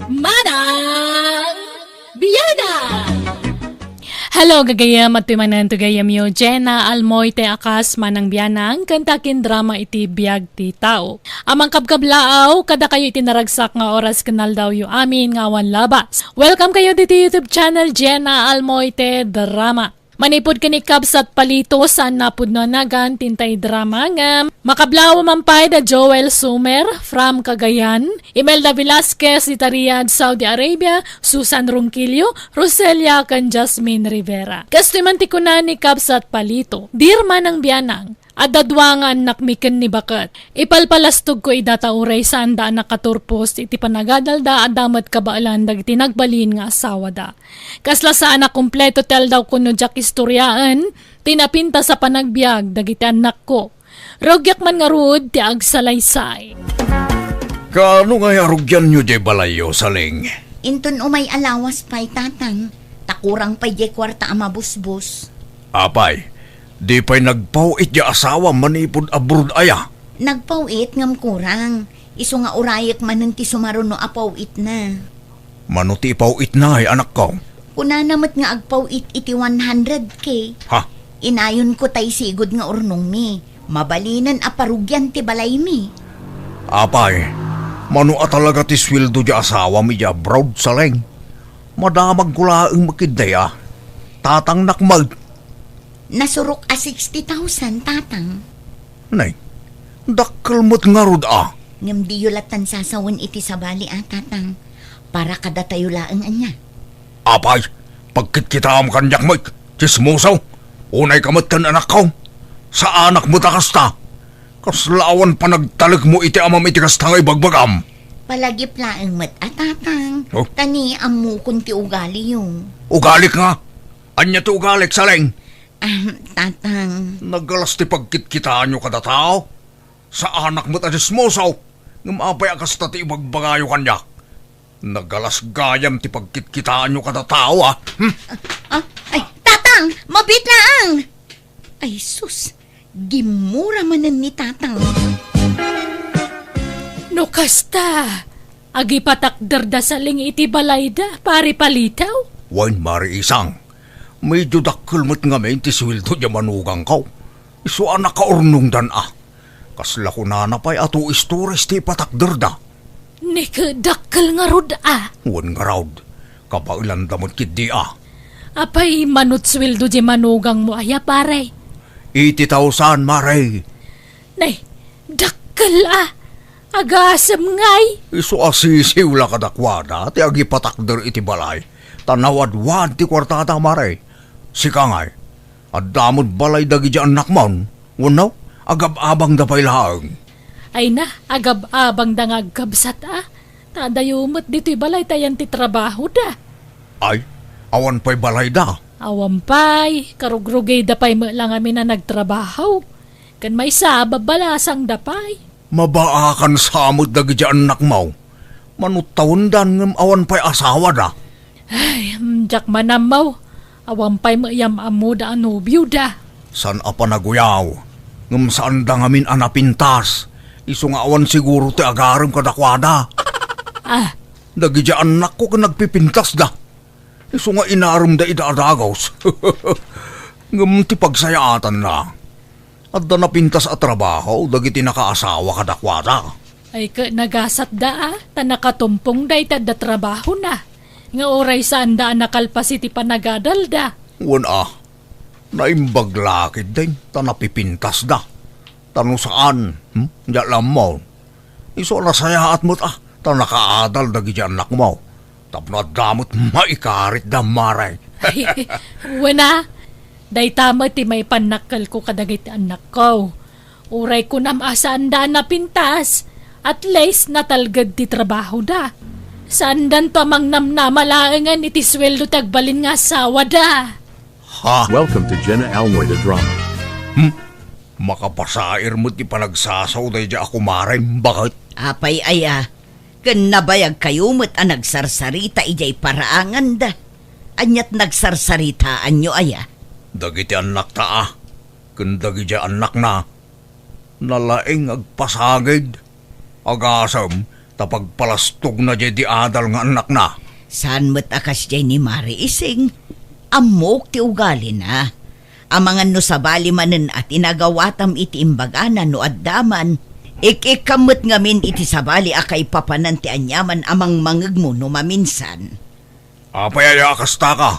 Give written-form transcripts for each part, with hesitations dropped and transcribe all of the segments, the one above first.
Manang Biyada! Hello, gagayam at tumanan to gayam yo, Jenna Almoy te akas manang biyanang kantakin drama iti biyag ti tao. Amang kabkablaaw, kada kayo itinaragsak nga oras kanal daw yu amin nga awan labas. Welcome kayo dito YouTube channel Jenna Almoy te drama. Manipod ka ni Kabs at Palito saan napod na nagan tintay drama nga makablaw mampay da Joel Sumer from Cagayan, Imelda Velasquez Itariad Saudi Arabia, Susan Ronquillo, Roselia kan Jasmine Rivera. Kastimanti ko na ni Kabs at Palito, dirma ng biyanang. Adadwangan nakmiken ni bakat. Ipalpalastog ko idatauray saan da nakaturpos iti panagadalda adamat kabaalan dag tinagbalin nga asawa da. Kasla saan na kumpleto tel daw kuno jak istoryaan, tinapinta sa panagbiag dagiti anak ko. Rogyak man nga rud ti agsalaysay. Kaano nga arugyan nyo di balayo, saling? Inton umay alawas pa'y tatang, takurang pa'y di kwarta ama busbus. Apay, di pa'y nagpauit di asawa manipod abroad aya. Nagpawit ngam kurang, iso nga urayak manen ti sumaruno apawit na. Manuti pauit na ay anak ko. Kuna namat nga agpawit iti 100K. Ha? Inayon ko tay sigod nga urnong mi, mabalinan aparugyan ti balay mi. Apay, manu talaga ti sweldo di asawa mi di abroad, saling. Madamag kulaang makidaya. Tatang nakmag. Nasurok a 60,000 tatang. Nay, dakkel mo't nga rod Ngam di yulatan sasawan iti sabali tatang, para kada tayo laang anya. Apay, pagkit kita am kanyak mo, chismosaw, unay kamat kan anak ko. Sa anak mo takasta, kaslawan pa nagtalag mo iti amam iti kastangay bagbagam. Palagip laang mat tatang, Oh? tani amu kun ti ugali yung. Ugalik nga, anya ti ugalik saling. Tatang, Nagalas ti pagkit-kitaan nyo kada tao. Sa anak mo't chismosaw, ngumapay akasta ti ibagbagayo kanyak. Nagalas gayam ti pagkit-kitaan nyo kada tao ay, tatang, mabit lang! Ay, sus, gimura manan ni tatang. No kasta, agi patakder da saling iti balayda, pari palitaw. Wan mari isang. Medyo dakkel mo't nga men ti sweldo di manugang kaw. Iso anak ka urnong dan Kasla ko nanapay ato istores ti patakder da. Nikadakkel nga rod Wan nga rawd. Kapailan damot kid di Apay manut sweldo di manugang mo aya pare. 80,000 maray. Nay, dakkel agasam ngay. Iso asisiw la kadakwada ti agi patakder iti balay. Tanawad-wad ti kwartada maray. Sika ngay, at damod balay dagi di anak mon. Wanaw, agab-abang dapay laang. Ay na, agab-abang da nga agkabsat Tadayumot dito'y balay tayan ti trabaho da. Ay, awan pa'y balay da. Awampay, karugrugay da pa'y lang amin na nagtrabaho. Kan may sabab balasang da pa'y. Mabaakan samot dagi di anak mo. Manutawon dan ngam awan pa'y asawa da. Ay, jak manamaw. Awampay mayam amu da anubyo da. San apa naguyaw? Ngam saan da ngamin anapintas. Iso nga awan siguro ti agaram kadakwada. Dagi di anak ko ka nagpipintas da. Iso nga inaram da idaadagaws. Ngam ti pagsayaatan na. At da napintas at trabaho, dagi ti nakaasawa kadakwada. Ay ka nagasat da tanakatumpong da itad da trabaho na. Nga oray saan da nakalpas iti panagadal da. Wan naimbag lakid din, tanapipintas da. Tanong saan, di alam mo. Iso nasayaat mo't tanakaadal dagi di anak mo. Tapno at damot maikarit da maray. Ay, wana, day tama ti may panakal ko kadagit anak ko. Uray ko namasaan da napintas, at least natalgad ti trabaho da. Sandan to amang namnamalaangan iti sweldo tagbalin nga asawa da. Welcome to Jenna Almoy the Drama. Makapasair mo't ipanagsasaw day di ako maray. Bakit? Apay aya, kan nabayag kayo mo't nagsarsarita ijay paraangan da. Anyat nagsarsaritaan nyo aya. Dagiti anak ta Kun dagi di anak na. Nalaing agpasagid. Agasam, Tapag palastog na di adal nga anak na. Saan mo't akas jay ni Mari Ising? Amok ti ugali na. Amangan no sa bali manen at inagawatam iti imbaganan no addaman. Ikikamot ngamin iti sabali akay papanan ti anyaman amang mangeg mo no maminsan. Apay ay akasta ka.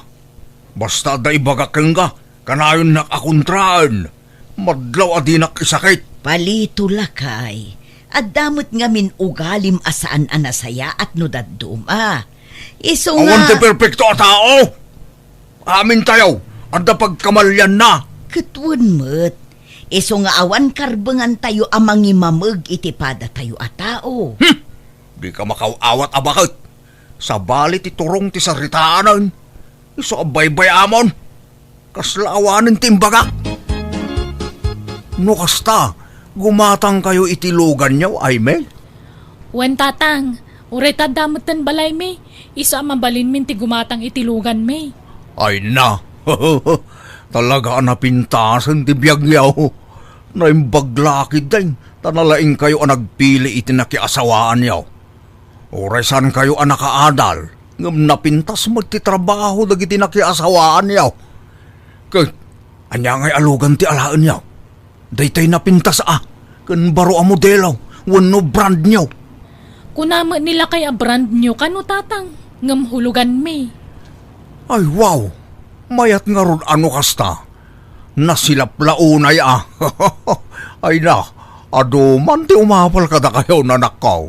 Basta da ibagakeng ka, kanayon nakakontraan. Madlaw adinak isakit. Palito lakay. At damot ngamin ugalim asaan anasaya at no dadduma. Iso nga... Awan ti perfecto a tao. Amin tayo, anda pagkamalyan na. Katwan mo't. Iso nga awan karbengan tayo amang imamag itipada tayo a tao. Di ka makawawat a bakit. Sa balit iturong ti saritaanan. Iso abay-bay amon. Kaslaawanin timbaga. No kasta, gumatang kayo itilugan niyo, ay me? Wen tatang, ureta damutan balay me. Isa mabalin min ti gumatang itilugan me. Ay na. Talaga napintasan ti biyag yaw. Naimbaglakid din. Tanalaing kayo ang nagpili iti nakiasawaan yaw. Oresan kayo ang nakaadal. Ngam napintas magtitrabaho dagiti nakiasawaan yaw. Kaya, anya ngay alugan ti alaan yaw. Daytay napintas kan baro a modelo. Wano brand nyo. Kunama nila kay a brand nyo kano tatang. Ngam hulugan me. Ay wow. Mayat nga ron ano kasta. Nasilap launay Ay na, aduman ti umapal kada kayo nanakaw.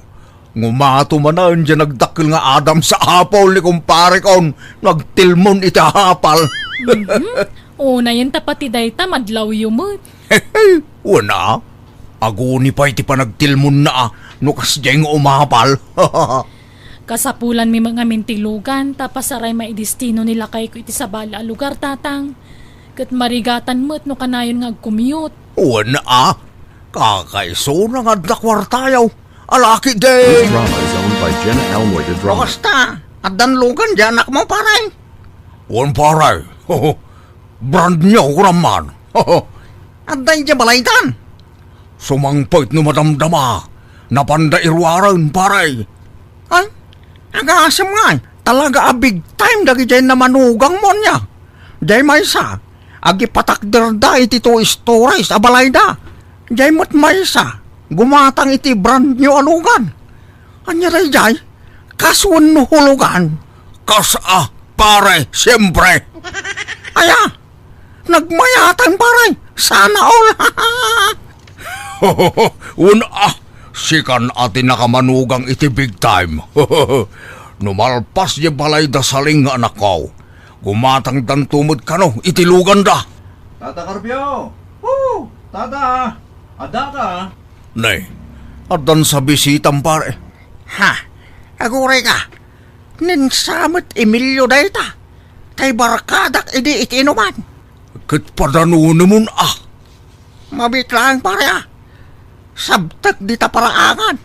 Ngumato man na dyan nagdakil nga Adam sa apaw ni kumpare kon. Nagtilmon itahapal. Una yan tapati dayta madlaw yumot. Wana, aguni pa iti pa nagtilmon na nukas dyan nga umapal. Kasapulan mi mga mintilugan tapas aray maidistino nila kay ko iti sa bala lugar tatang. Kat marigatan mo't no kanayon nga agkumiyot. Wana, kakaiso na nga dakwartayaw. Alaki This din. drama is owned by Jenna Almoida Drama. Basta, at danlugan dyan mo paray. Wan paray. Brand niyo ko naman. At dan dyan balaytan. Sumangpait no madamdama. Napanda irwaran paray. Ay, agasam nga. Talaga a big time dagi dyan na manugang mo niya. Dahil may isa. Agi patakder da iti to stories a balayda. Dahil mo't may isa. Gumatang iti brand nyo alugan. Anya ray jay, kaswan no hulugan. Kasa, pare, siyempre. Aya, nagmayatan pare, sana all. Sikan ati nakamanugang iti big time. Numalpas di balay da saling nga anak ko. Gumatang dan tumod ka no, itilugan da. Tata Carpio! Woo! Tata! Ada ka? Nay, adan sa bisitang pare. Ha, aguray ka. Ninsamot Emilio dayta. Kay barkadak idi itinuman. Kat padano naman Mabitlang pare Sabtak di ta paraangan.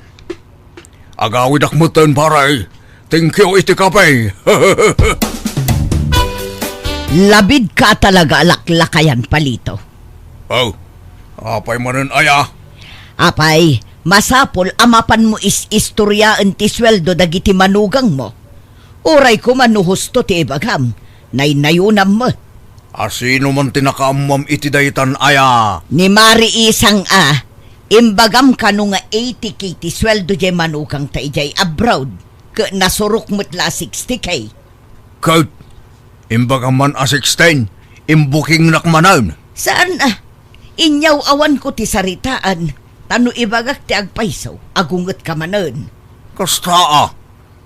Agawid akmutan pare. Thank you iti kapay. Labid ka talaga alaklakayan palito. Oh, apay manan aya. Apay, masapol amapan mo istoryaan ti sweldo dagiti manugang mo. Uray ko manuhusto ti ibagam, naynayunam mo. Asino man tinakaamam iti daytan aya. Ni Mari Isang imbagam ka no nga 80k ti sweldo jay manugang ta ijay abroad. Ka nasurok mo't la 60k. Kaut, imbaga man a 16, imbuking nakmanan. Saan Inyaw awan ko ti saritaan. Tano ibagak ti agpaisaw, agungot ka manon. Kasta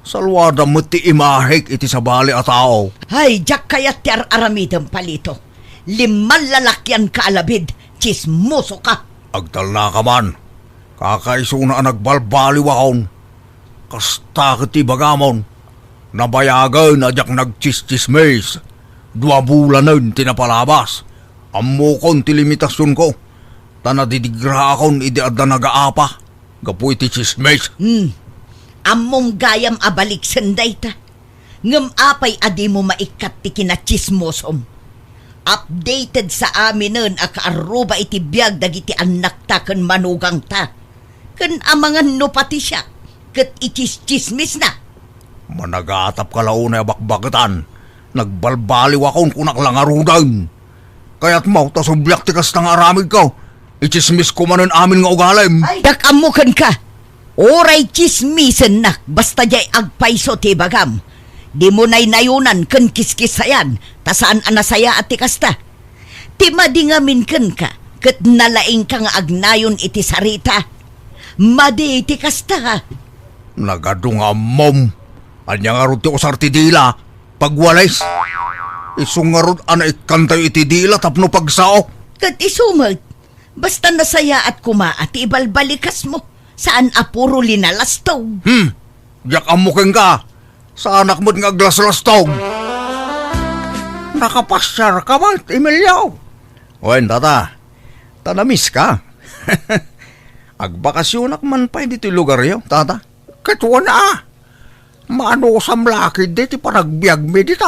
salwada mo ti imahik iti sabali a tao. Hay, jak kayat ti aramidang palito. 5 lalakyan ka alabid, chismoso ka. Agdala ka man. Kakaiso na nagbalbaliw akon. Kasta kiti bagamon. Nabayagan adyak nagchis-chismes. 2 bulanan tinapalabas. Ammo kon ti limitasyon ko. Tanadidigra akon idi adda nagaapa. Gapu iti chismes. Ammong gayam abalik senday ta. Ngem apay adi mo maikat ti kinachismosom. Updated sa amin nun akaaruba iti biyag dagiti anak ta ken manugang ta. Ken amangan no pati siya. ket itis-chismis na. Managatap ka launay abakbagatan. Nagbalbaliw akong kunak lang arudan. Kaya't mau tasubyak tikas tang aramid ko. Ichismis ko manon amin nga ugalim. Ay, dakamukan ka. Oray chismisen nak, basta jay agpaiso ti bagam. Di mo na'y nayunan ken kiskisayan, tasaan anasaya at tikasta. Ti madingamin ken ka, ket nalaing ka nga agnayon iti sarita. Madi iti kasta ka. Nagadunga mom. Anya nga ron ti usar ti dila. Pagwalis. Isungarod ana ikantay iti dila tapno pagsao. Ket isumag, basta nasaya at kuma at ibalbalikas mo. Saan apuro linalastog? Yak amukin ka. Sa anak mo't nga glas-lastog. Nakapasyar ka ba, Emilio? Wen, tata. Tanamis ka. Agbakasyonak man pa dito lugar yo, tata. Katwa na. Maano sa mlakid dito panagbiag me dito.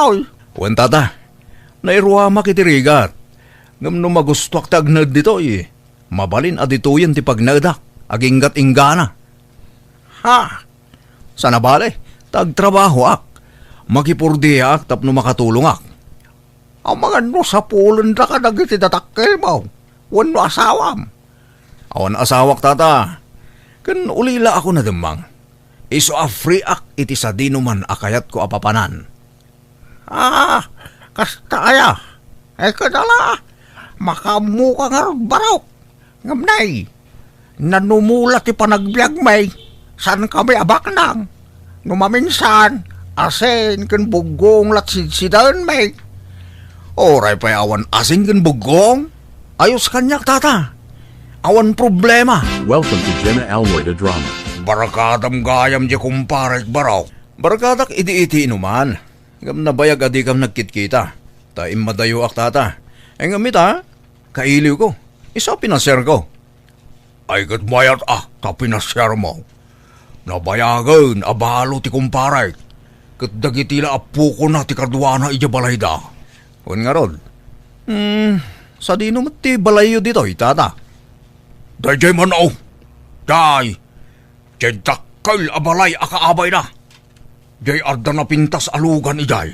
Wen, tata. Nairuama kitirigat. Ngam no magustuak tagnad dito eh. Mabalin adituyan ti pagnadak. Aginggat inggana. Ha? Sana bale? Tagtrabaho ak. Makipurdi ak tapno makatulong ak. Ang mga no sa pulon da ka nagiti datakkel mo. Wano asawam. Awan asawak tata. Kan ulila ako na demang. Iso free ak iti sa dinuman akayat ko apapanan. Kasta aya. Kadala. Makamuka nga ron barok. Ngamnay. Nanumula ti panagbiag may. San kami abak nang. Numaminsan. Asin ken bugong latsidsidan may. Oray pa awan asin ken bugong. Ayos kanyak tata. Awan problema. Welcome to Jenna Almoida Drama. Barakadam gayam di kumparek baraw. Barakadak idi-iti inuman. Ngam nabayag adi kam nagkitkita. Taim madayo ak tata. Ngamit ha. Kailiw ko. Isa pinaser ko. Ay kat mayat kapinasyar mo. Nabayagan, abalo ti kumparay. Kat dagitila apo ko na ti kadwana ija balay da. Kun nga rod. Sa dino mat ti balayo dito, tata. Dayjay man o. Day. Jay dakal abalay akaabay na. Jay arda na pintas alugan ijay.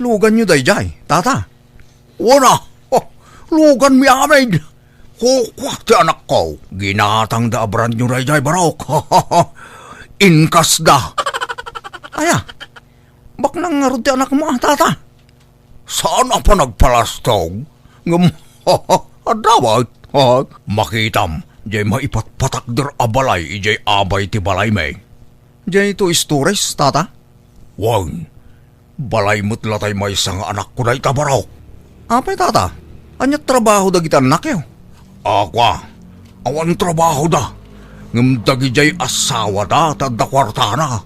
Lugan nyo dayjay, tata. Wala. Lugan mi amin. Kukwa ti anak ko. Ginatang da abran nyo rayjay barok. Inkas da. Aya. Bak nang nga ti anak mo, tata. Saan pa nagpalastog? Adawat. Makitam. Jay maipatpatakder abalay. Ijay abay ti balay may. Jay ito istores, tata? Wang. Balay mo't latay may isang anak ko na itabarok. Apay, tata. Anyat trabaho da kita anak yo. Akwa, awan trabaho da. Ngam dagi jay asawa da, tadda kwartana.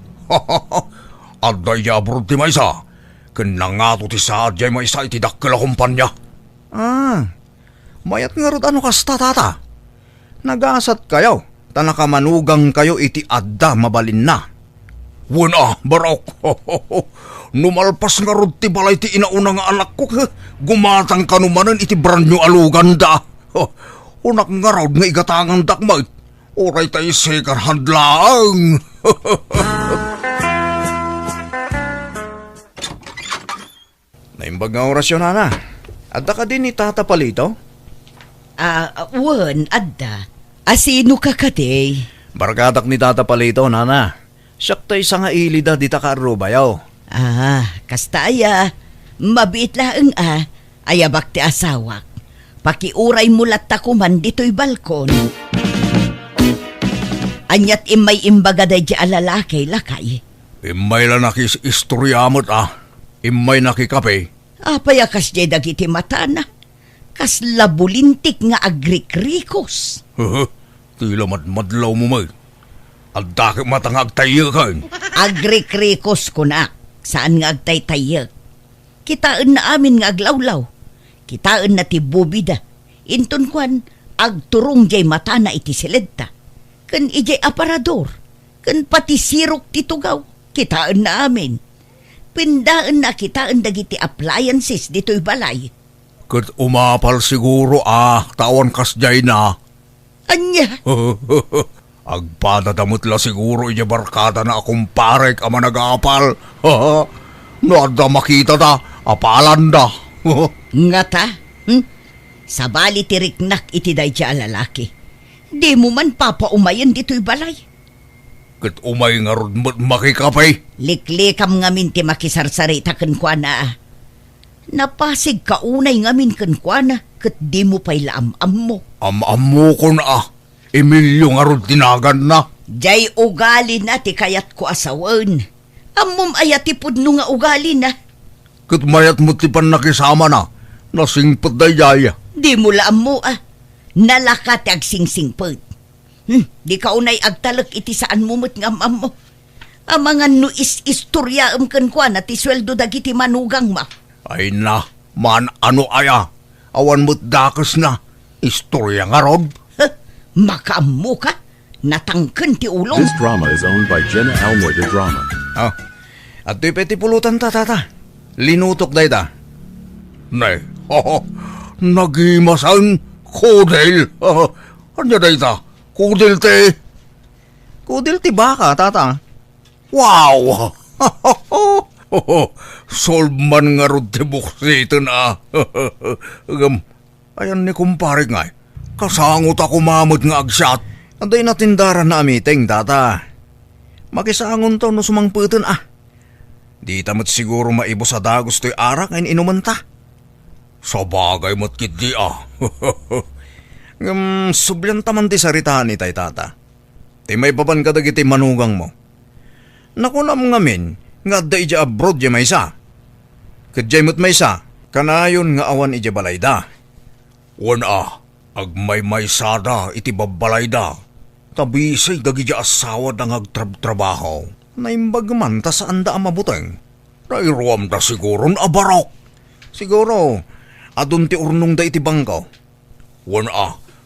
Adda yabrod ti maysa. Kanangato ti saad jay maysa iti dakkel kumpanya. Mayat nga rod ano kasta tata. Nagasat kayo, tanakamanugang kayo iti adda mabalin na. Wala, barok. Numalpas nga rod ti balay ti inauna nga anak ko. Gumatang kanumanan iti branyo alugan da. Unak nga raw nga igatangang dakmait. Oray tayo sekar handlaang. Naimbag nga orasyon, Nana. Adda ka din ni Tata Palito? Wan, adda. Asino ka kate? Barkadak ni Tata Palito, Nana. Siyak tayo sa nga ilida di takarubayaw. Kastaya. Mabiit laeng ayabak ti asawak. Pakiuray mulat takuman dito'y balkon. Anyat imay imbaga day di alalakay lakay. Imay lang nakis istoryamot Imay nakikape. Payakas di dagiti mata na. Kas labulintik nga agrikrikos. Tila madlaw mo may. Adda matang agtayakan. Agrikrikos ko na. Saan nga agtay-tayak? Kitaan na amin nga aglawlaw. Kitaan na ti bubida. Inton kwan, agturong jay mata na iti silidta. Kan ijay aparador. Kan pati sirok ti tugaw. Kitaan na amin. Pindaan na kitaan dagiti appliances dito'y balay. Kat umapal siguro tawan kas jay na. Anya? Agpadadamot la siguro iya barkada na akong parek ama nag-aapal. Noada makita ta, apalan da. Nga ta? Sa bali tiriknak iti day dya lalaki. Di mo man papaumayan dito'y balay. Kat umay nga ron mo't makikapay. Liklikam ngamin ti makisarsarita kan kwa na. Napasig kaunay ngamin kan kwa na, kat di mo pa'y laam-am mo. Am-am mo ko na Emilio nga ron tinagan na. Jay ugali na ti kayat ko asawan. Amom ayatipod no nga ugali na. Kat mayat mo ti pan nakisama na. Nasingpot na yaya. Di mo laam mo Nalakat ag sing-singpot. Di ka unay agtalak iti saan mumot ng amam mo. Ang mga no istorya kan kwa na ti sweldo dagiti manugang ma. Ay na, man ano aya. Awan mo't dakas na. Istorya nga ron. Makaammo ka? Natangken ti ulong. This drama is owned by Jenna Almoy the Drama. At to'y peti pulutan ta, tata. Linutok day ta. Nay, nagimasan, kudel. Ano day ta? Kudel te. Kudel ti baka, tata. Wow! Solve man nga ron ti buksito na. Ayan ni kumpare nga. Kasangot ako mamot nga agsyat. Anday natindaran na amiteng, tata. Makisangon to no sumangputan Di tamot siguro maibo sa dagos to'y arak ngayon inuman ta. Sa bagay mo't kiti Subyan taman ti saritahan ni tay tata. Ti may papan kadagiti manugang mo. Nakunam ngamin nga da ija abroad ya maysa. Kadjay mo't maysa, kanayon nga awan ija balayda. Agmay maysada iti babalayda. Tabisay dagi ija asawa dang agtrabaho. Naimbag man ta saan da amabuteng. Nairuam da siguro abarok. Siguro, adun ti urnong da iti bangkaw.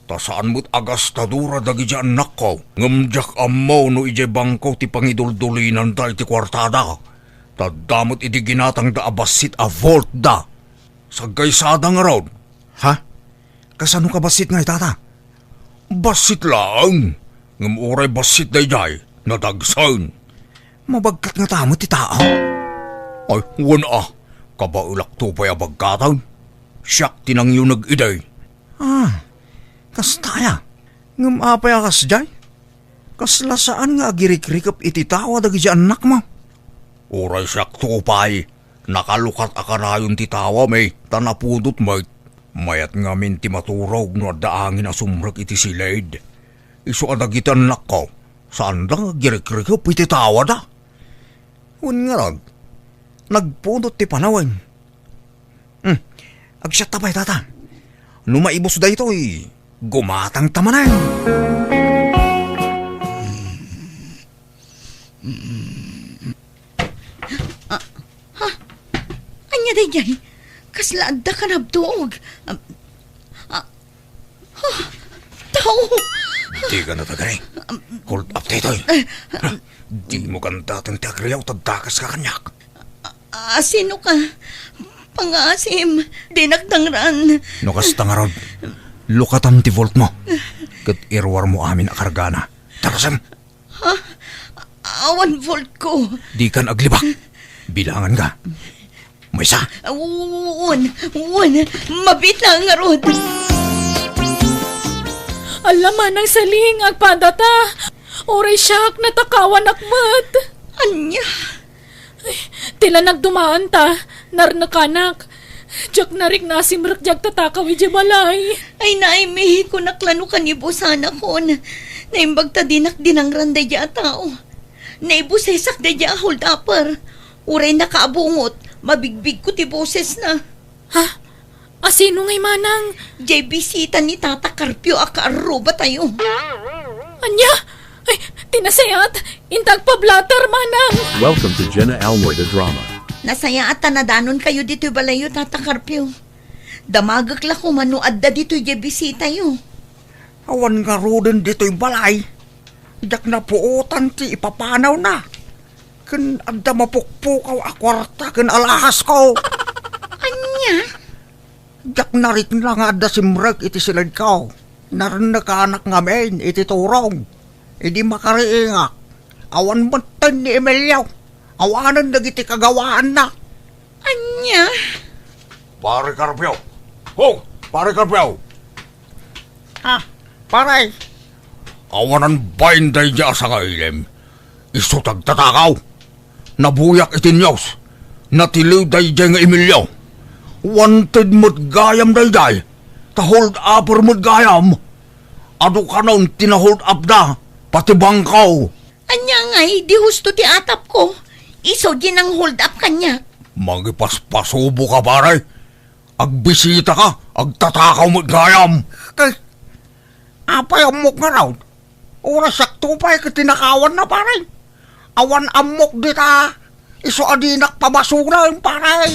Ta saan mo't agas tadura dagi ija anak ko. Ngamjak amaw no ija bangkaw ti pangiduldulinan da iti kwartada. Tadamot iti ginatang da abasit a volt da. Sagkaysada nga raw. Kasano ka basit nga tata? Basit lang. Ngam oray basit day jay. Nadagsan. Mabagkat nga tamo ti tao. Ay, kabaulak to pa'y abagkatan. Siyak tinang yung nag-iday. Kastaya. Ngam apay akas jay. Kaslasaan nga agirik-rikap iti tawa dagi di anak mo. Oray siyak to pa'y. Nakalukat akanayon ti tawa may tanapudot may. Mayat ngamin ti maturog no daangin asumrag iti silid. Isu adagitan nak ko. Saan lang agirik-rikap iti tawa da? Nga ron. Nagpudot ti panawan. Agsyat tabay tata. Numaibos da ito'y gumatang tamanan. Anya day jay. Kaslaad da ka nabtuog. Tao. Di ka na tagay. Hold up tayo. Di mo kanta itong tiagriyaw tagdakas ka kanyak. Sino ka? Pangasim. Dinagdangran. Nukas tangarod. Lukatan ti volt mo. Kat irwar mo amin akargana. Takasam. Awan volt ko. Di kan aglibak. Bilangan ka. May isa. Uwan. Mabitang nga rod. Alaman ng saling agpadata. Oray siyak natakawan akmat. Anya? Tila nagdumaan ta. Narnakanak. Diyak narik nasimrak diyak tatakaw ije balay. Ay naimihi ko naklano kanibo sana kon. Naimbag ta dinak dinangran da dya tao. Naibusesak da dya hold upper. Uray nakaabungot. Mabigbig ko ti boses na. Sino ngay manang? Jay bisita ni Tata Carpio akaarroba tayo. Anya? Ay, tinasayat. Intag pa blatter manang. Welcome to Jenna Almoy the Drama. Nasaya at tanadanon kayo dito balayo, Tata Carpio. Damagak la ko manuad da dito jay bisita yo. Awan nga rodin dito'y balay. Yak na puutan ti ipapanaw na. Kan adda mapukpukaw akwarta kan alahas ko. Anya? Jak narik na nga adda simrag iti silad ko. Narin nakanak ngamin iti turong. Hindi makariingak. Awan batan ni Emilio. Awanan na giti kagawaan na. Anya? Pare Carpio. Ho! Pare Carpio. Pare. Awanan bainday niya sa kailim. Iso tagtatakaw. Nabuyak itinyos. Natiliw day nga Emilio. Wanted mo't gayam day day. Ta-hold upper mo't gayam. Ado ka noon tina-hold up na. Pati bangkaw. Anya ngay, di husto ti atap ko. Iso din ang hold up kanya. Magipaspasubo ka pare. Agbisita ka. Agtatakaw mo't gayam. Apay amok nga raw. Oras sakto pa'y katinakawan na pare. Awan amok dita. Iso adinak pabasura yung pare.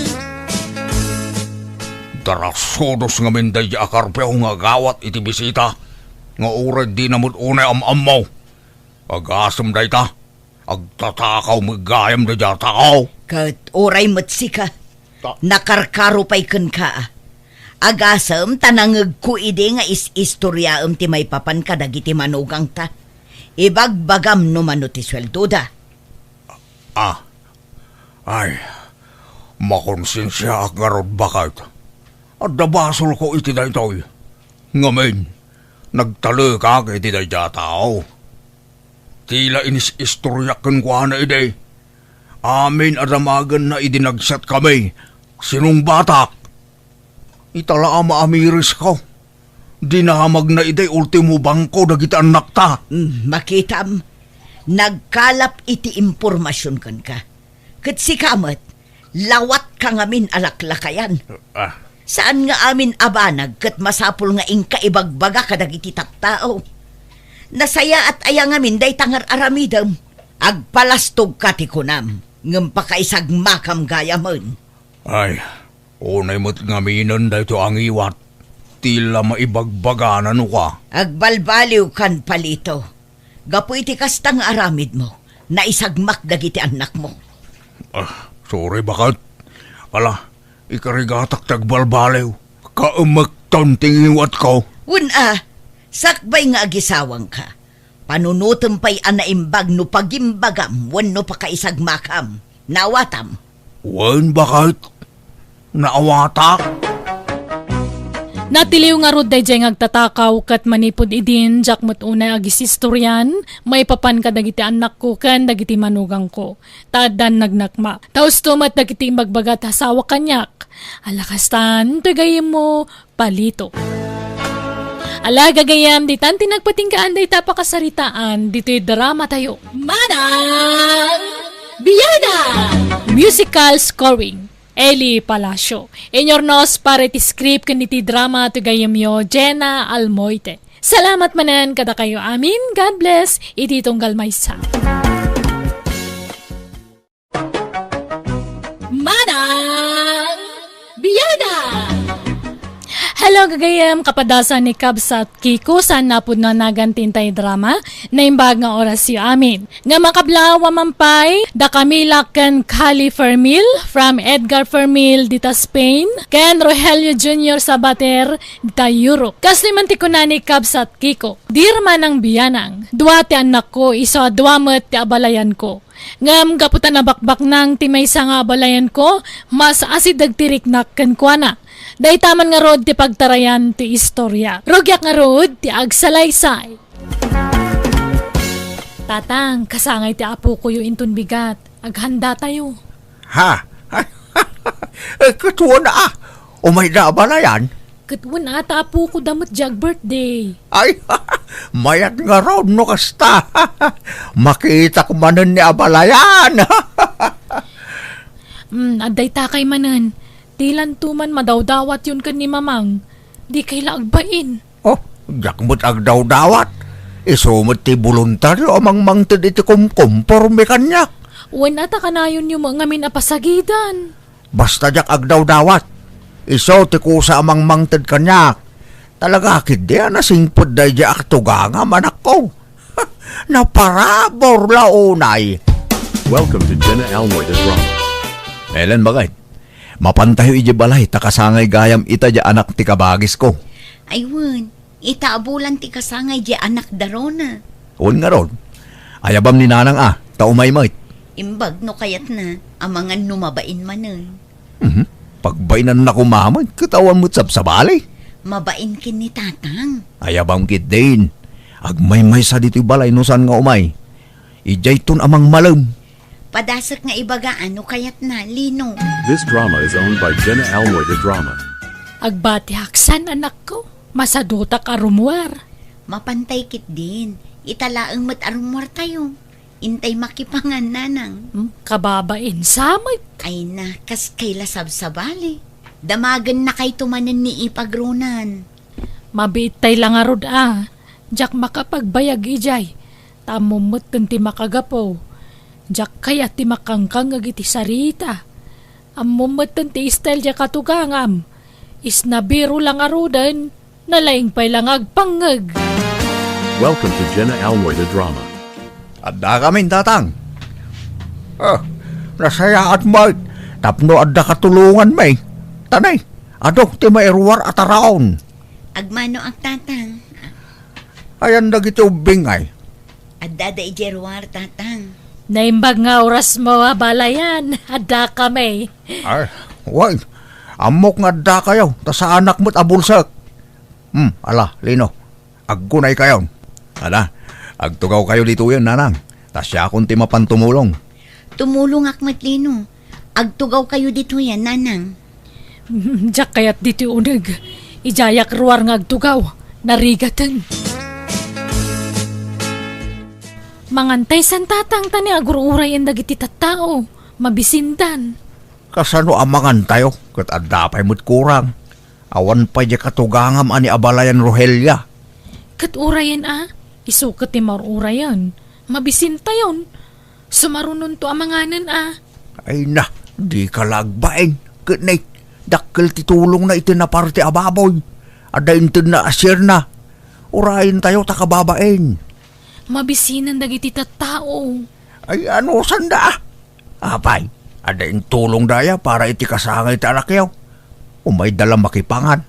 Darasodos nga minday di akarpeo nga gawat iti bisita. Nga oras di namut unay am mo. Agasam day ta. Agtatakaw magayam na dya takaw. Kat oray matsika. Nakarkaro pa'y kun ka. Agasam tanangag ko ide nga istoryaam ti may papan kadagiti manugang ta. Ibagbagam no mano ti sweldo da. Ay, makonsensya ak nga rod bakit. At nabasol ko iti na ito'y. Ngamin, nagtalo ka iti na dya tao. Tila inis-istoryakan ko na ide. Amin adamagan na idinagsat kami. Sinong batak? Itala maamiris ko. Dinahamag na ide ultimo bangko dagiti anak ta. Makitam, nagkalap iti impormasyon kan ka. Kat si kamat, lawat ka ngamin alaklakayan. Saan nga amin abanag kat masapul nga ingka ibagbaga kadagiti tattao. Nasaya at ayang amin day tangar aramidam. Agpalastog ka ti kunam, ngam pakaisag makam gayamon. Ay, unay mo't ngaminan da ito ang iwat. Tila maibagbaganan ka. Agbalbaliw kan palito. Gapu iti kastang aramid mo, na isagmak dagiti anak mo. Sorry bakit? Ala, ikarigatak tagbalbaliw. Kaumagton tingiwat ko. Sakbay nga agisawang ka. Panunutom pa'y anaimbag no pagimbagam, wan no pakaisagmakam. Nawatam. Wan bakit? Naawatak? Natiliw nga rod day ngagtatakaw kat manipod idin jak mo't unay agisistoryan, may papan ka dagiti anak ko kan dagiti manugang ko. Tadan nagnakma. Taos tumat dagiti magbagat hasawa kanyak. Alakastan, tagayin mo, palito. Ala gagayam, di tanti nagpatingkaan day tapakasaritaan, dito'y drama tayo. Manang Biyada! Musical scoring. Eli Palacio. Inyornos para iti script kaniti drama to gayamyo Jenna Almoite. Salamat manan kada kayo amin. God bless. Iti tunggal maysa. Manang Biyada! Hello gagayam, kapadasan ni Kabs at Kiko saan napod na nagantintay drama na imbag nga oras yu amin. Nga makablawa mampay, da Camila ken Cali Fermil from Edgar Fermil dita Spain, ken Rogelio Jr. Sabater dita Europe. Kasliman ti kunani Kabs at Kiko, dirma ng biyanang, dua ti anak ko, iso duamet ti abalayan ko. Ngam kaputan na bakbak nang timay sa nga abalayan ko, mas asid dagtirik nak ken kuana. Day taman nga rod ti pagtarayan ti istorya. Rogyak nga rod ti agsalaysay. Tatang, kasangay ti apo ko yung intun bigat. Aghanda tayo. Ha? Katuwa na umay na ba na yan? Katwan ata apo ko damot jag birthday. Ay, mayat nga raw no kasta. Makita ko manan ni abalayan. Aday takay manan. Tilan tuman madawdawat yun kan ni mamang. Di kaila agbain. Oh, jakmut agdaw-dawat. Isumot ti voluntaryo amang mangtid iti kumporme kanya. Wan ata kanayon yung mga min apasagidan. Basta jak agdaw-dawat. Iso ti kusa amang mangtid kanya. Talaga akid di nasingpod da di aktuga nga manak ko. Naparabor launay. Welcome to Jenna Almoy the Drama. Ellen bagay. Mapantayo iji balay, takasangay gayam ita di anak ti kabagis ko. Aywan, itaabulan ti kasangay di anak darona. Un nga ron. Ayabam ni nanang taumay-mayt. Imbag no kayat na, ang mga numabain manen. Pagbainan na kumamay, katawan mo't sabsabali. Mabain kin ni tatang. Ayabam kit din. Agmay-may sa dito'y balay no saan nga umay. Ijay ton amang malam. Padasak nga ibaga ano kayat na, Lino. This drama is owned by Jenna Almoida Drama. Agbati haksan anak ko. Masadutak arumwar. Mapantay kit din. Italaang mat arumwar tayo. Intay makipangan nanang. Kababain samay. Ay na, kas kaila sabsabali. Damagan na kay tumanan ni ipagrunan. Mabitay lang arod Jak makapagbayag ijay. Tamumot ti makagapo. Jak kaya ti makangkang agiti sarita. Amumot ti style ja katugangam. Isnabiro lang arudan. Nalaing pa'y lang agpangag. Welcome to Jenna Almoida Drama. Adda kami, tatang. Nasaya at Mike. Tapno adda katulungan may. Tanay, adok ti mairuwar at araon. Agmano ang tatang. Ayan dagiti ubing ay. Adada ijerwar tatang. Naimbag nga oras mo balayan. Ada kami. Ay, wag. Amok nga adda kayo. Ta sa anak mo't abulsak. Ala, Lino. Aggunay kayo. Ala, agtugaw kayo dito yan, nanang. Tas siya akong timapan tumulong. Tumulong akmat Lino. Agtugaw kayo dito yan, nanang. Jak kayat diti uneg. Ijayak ruar nga agtugaw. Narigatan. Mangantay san tatang tani agururay ang dagiti tattao. Mabisindan. Kasano amangan tayo? Kat adda pa'y mo't kurang. Awan pa di katugangam ani abalayan Rohelia. Kat urayan Isukat ti marurayan. Mabisinta yon. Sumarunon to amanganan Ay na, di ka lagbain. Kanay, dakkel titulong na itinaparte ababoy. Adain na asyir na. Urayin tayo takababain. Mabisinan dagiti tattao. Ay ano sanda? Apay, adain tulong daya para iti kasangay ti anak yaw. Umay dala makipangan.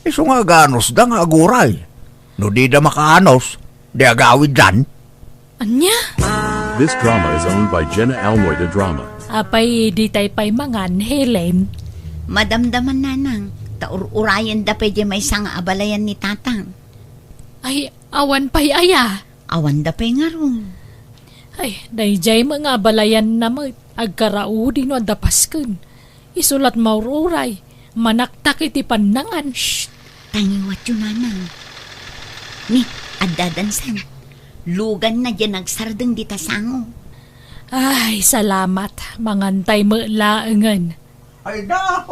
Iso nga ganos da nga aguray. No di da makaanos, di agawid dan. Anya? This drama is owned by Jenna Almoida Drama. Apay di tay pay mangan Helen. Madamdaman nanang. Taur-urayan da pwede may isang abalayan ni tatang. Ay, awan pay aya. Awan da pay nga ron. Ay, dayjay mga balayan na mo. Agkaraudi no adapasken. Isulat maururay. Manaktak iti panangan. Shh! Tangiwat yun nanang. Ni, adadansan. Lugan na dyan nagsardeng di tasango. Ay, salamat. Mangantay mo laengan. Ay na,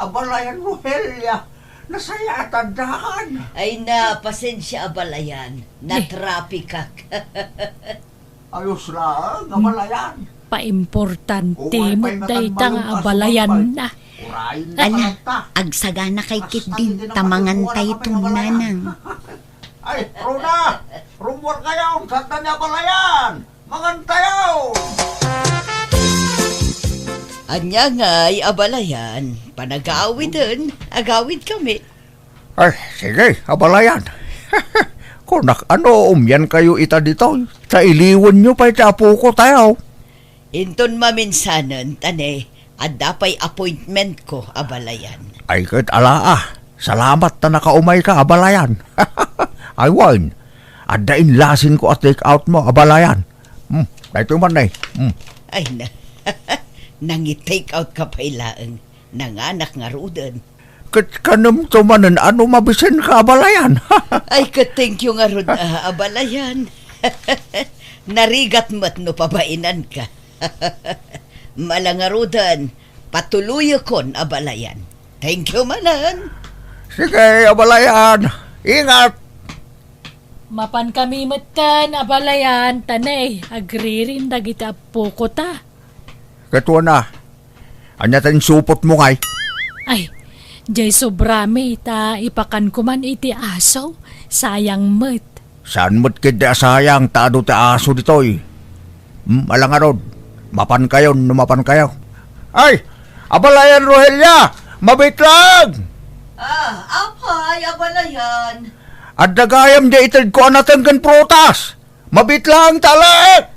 abalayan Rohelia. Nasaya tandaan. Ay na, pasensya abalayan. Natrapikak. Ayos lang, abalayan. Paimportante mo dayta nga abalayan na. Urayin na Ala, palagta. agsagana kay kit din tamangantay nanang. Ay, Rona! Rumor kayo! Santa niya balayan! Mangantayaw! Anya nga'y abalayan. Panag-aawid din. Agawid kami. Ay, sige, abalayan. Kunak, ano, umyan kayo ita dito. Sa iliwan nyo pa itapo ko tayo. Inton maminsanan, tane, adapay appointment ko, abalayan. Ay, kahit salamat na nakaumay ka, abalayan. Ay, wine. Adain lasin ko at take out mo, abalayan. Dahito man na Ay na, nangi-take out ka pa ilaang. Nanganak nga rudan. Kat kanam tumanan, ano mabisin ka, abalayan. Ay, ka-thank you nga rod, abalayan. Narigat mo't no pabainan ka. Malangarudan, patuloy kon abalayan. Thank you manan. Sige, abalayan. Ingat. Mapan kami matan abalayan tanay. Agririn dagiti apo ko ta. Katuwa na. Anya tayong supot mo ngay. Ay, jay sobrami ta ipakan ko man iti aso. Sayang met. Saan mo't kida sayang taado ta aso ditoy? Alang arod. Mapan kayo, numapan kayo. Ay! Abalayan, Rohelia! Mabitlag! Apay, abalayan. At dagayam di itad ko anatang kan protas. Mabitlang tala.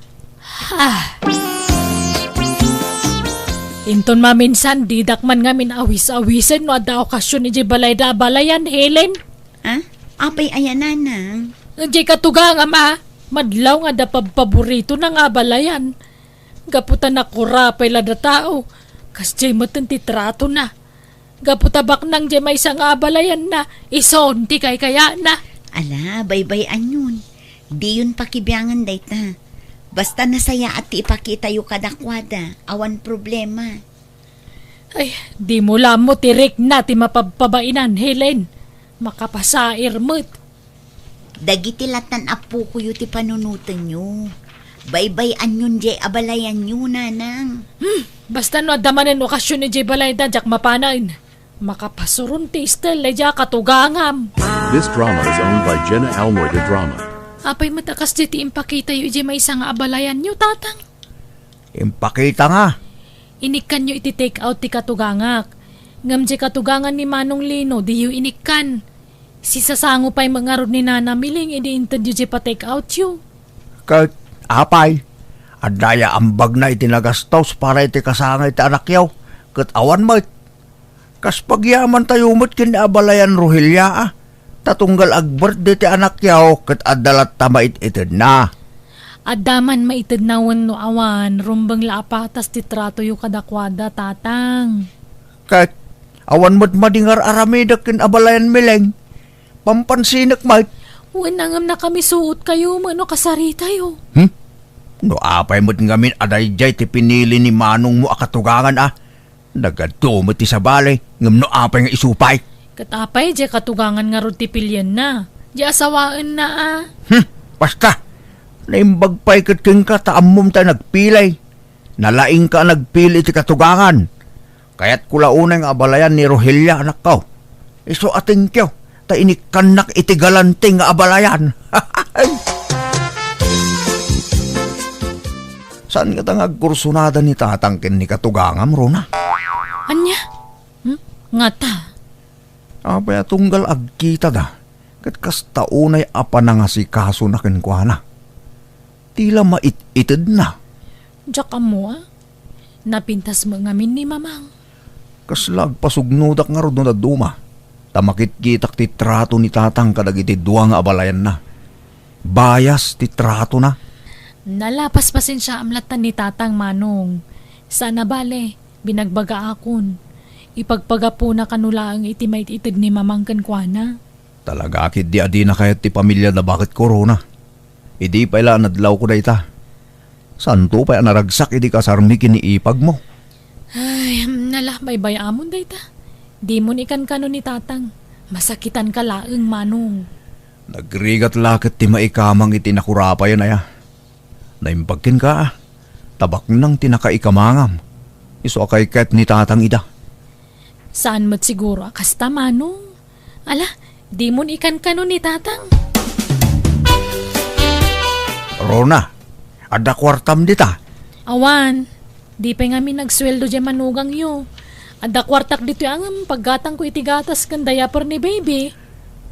Inton maminsan, didak man nga awis-awisen no adda okasyon ni balay da balayan, Helen. Ha? Apay ayan nanang. Di katugang ama, madlaw nga da paborito na nga balayan. Gaputan na kurapay lada tao, kas jay matanti trato na. Gaputabak nang jay may isang abalayan na, ison ti kay kaya na. Ala, bay-bayan yun. Di yun pakibiyangan dayta. Basta nasaya at ipakita yung kadakwada, awan problema. Ay, di mo lamo tirik na ti mapapabainan, Helen. Makapasair mo't. Dagitilatan apo ko yung ti panunutan nyo. Bay-bayan yun, jay abalayan nyo, nanang. Basta no adamanin okasyon ni Jay Balayda, jak mapanain. Makapasurun ti Estel, ja katugangam. This drama is owned by Jenna Almoida Drama. Apay matakas di ti impakita yu Jay may isang abalayan nyo, tatang. Impakita nga. Inikan nyo iti take out ti katugangak. Ngam Jay katugangan ni Manong Lino, di yu inikan. Si sasango pa'y mangarod ni Nana Miling, idi intad yu Jay pa take out yu. Kat apay. Adaya ambag na itinagastos para iti kasangay ti anak yaw. Kat awan mo. Kas pagyaman tayo mo't kinabalayan Rohelia ah. Tatunggal agbert di ti anak yaw. Kat adalat tamait itid na. Adaman maitid nawan no awan, rumbang laapatas ti trato yu kadakwada, tatang. Kat awan mo't madingar aramidak kinabalayan Mileng. Pampansinak mait. Wanangam na kami suot kayo, mano kasari tayo. No apay mo't ngamin aday jay ti pinili ni Manong mo akatugangan ah. Nagado mo ti sa balay, ngam no apay nga isupay. Katapay, di katugangan nga ron ti pilyan na. Di asawaan na ah. Basta, naimbagpay kat king ka taamom ta nagpilay. Nalaing ka nagpili ti katugangan. Kaya't kulaunay nga abalayan ni Rohelia anak ko. Iso ating kyo, ta inikanak iti galanting nga abalayan. Saan ka tangag kursunada ni tatangkin ni katugangam, Rona? Anya? Nga ta. Apay atunggal agkita da. Kat kastaunay apa na nga si kaso na kinkwana. Tila mait-itid na. Diyak mo ah. Napintas mo ngamin ni mamang. Kaslag pasugnudak nga ron na duma. Tamakit-kitak ti trato ni tatang kadag iti duwa nga abalayan na. Bayas ti trato na. Nalapas pa siya amlatan ni tatang Manong. Sana bale, binagbaga akon. Ipagpaga po na kanulaang iti may itid ni mamang kankwana. Talaga akit di adi na kayat ti pamilya na bakit korona. Idi pa ila nadlaw ko da ita. Santo pa naragsak idi kasarmikin ni ipag mo. Ay, nala, bay amon da ita. Di mo ikan kano ni tatang. Masakitan ka laeng, Manong. Nagrigat lakit ti maikamang iti nakurapayan aya. Naimpagkin ka ah. Tabak nang tinakaikamangam. Iso akay ket ni tatang ida. Saan mo't siguro akasta, Manong? Ala, di mo ikan kano ni tatang. Rona, ada kwartam dita. Awan, di pa nga mi nagsweldo dyan manugang yo. Ada kwartak dito ang paggatang ko itigatas kan diaper ni baby.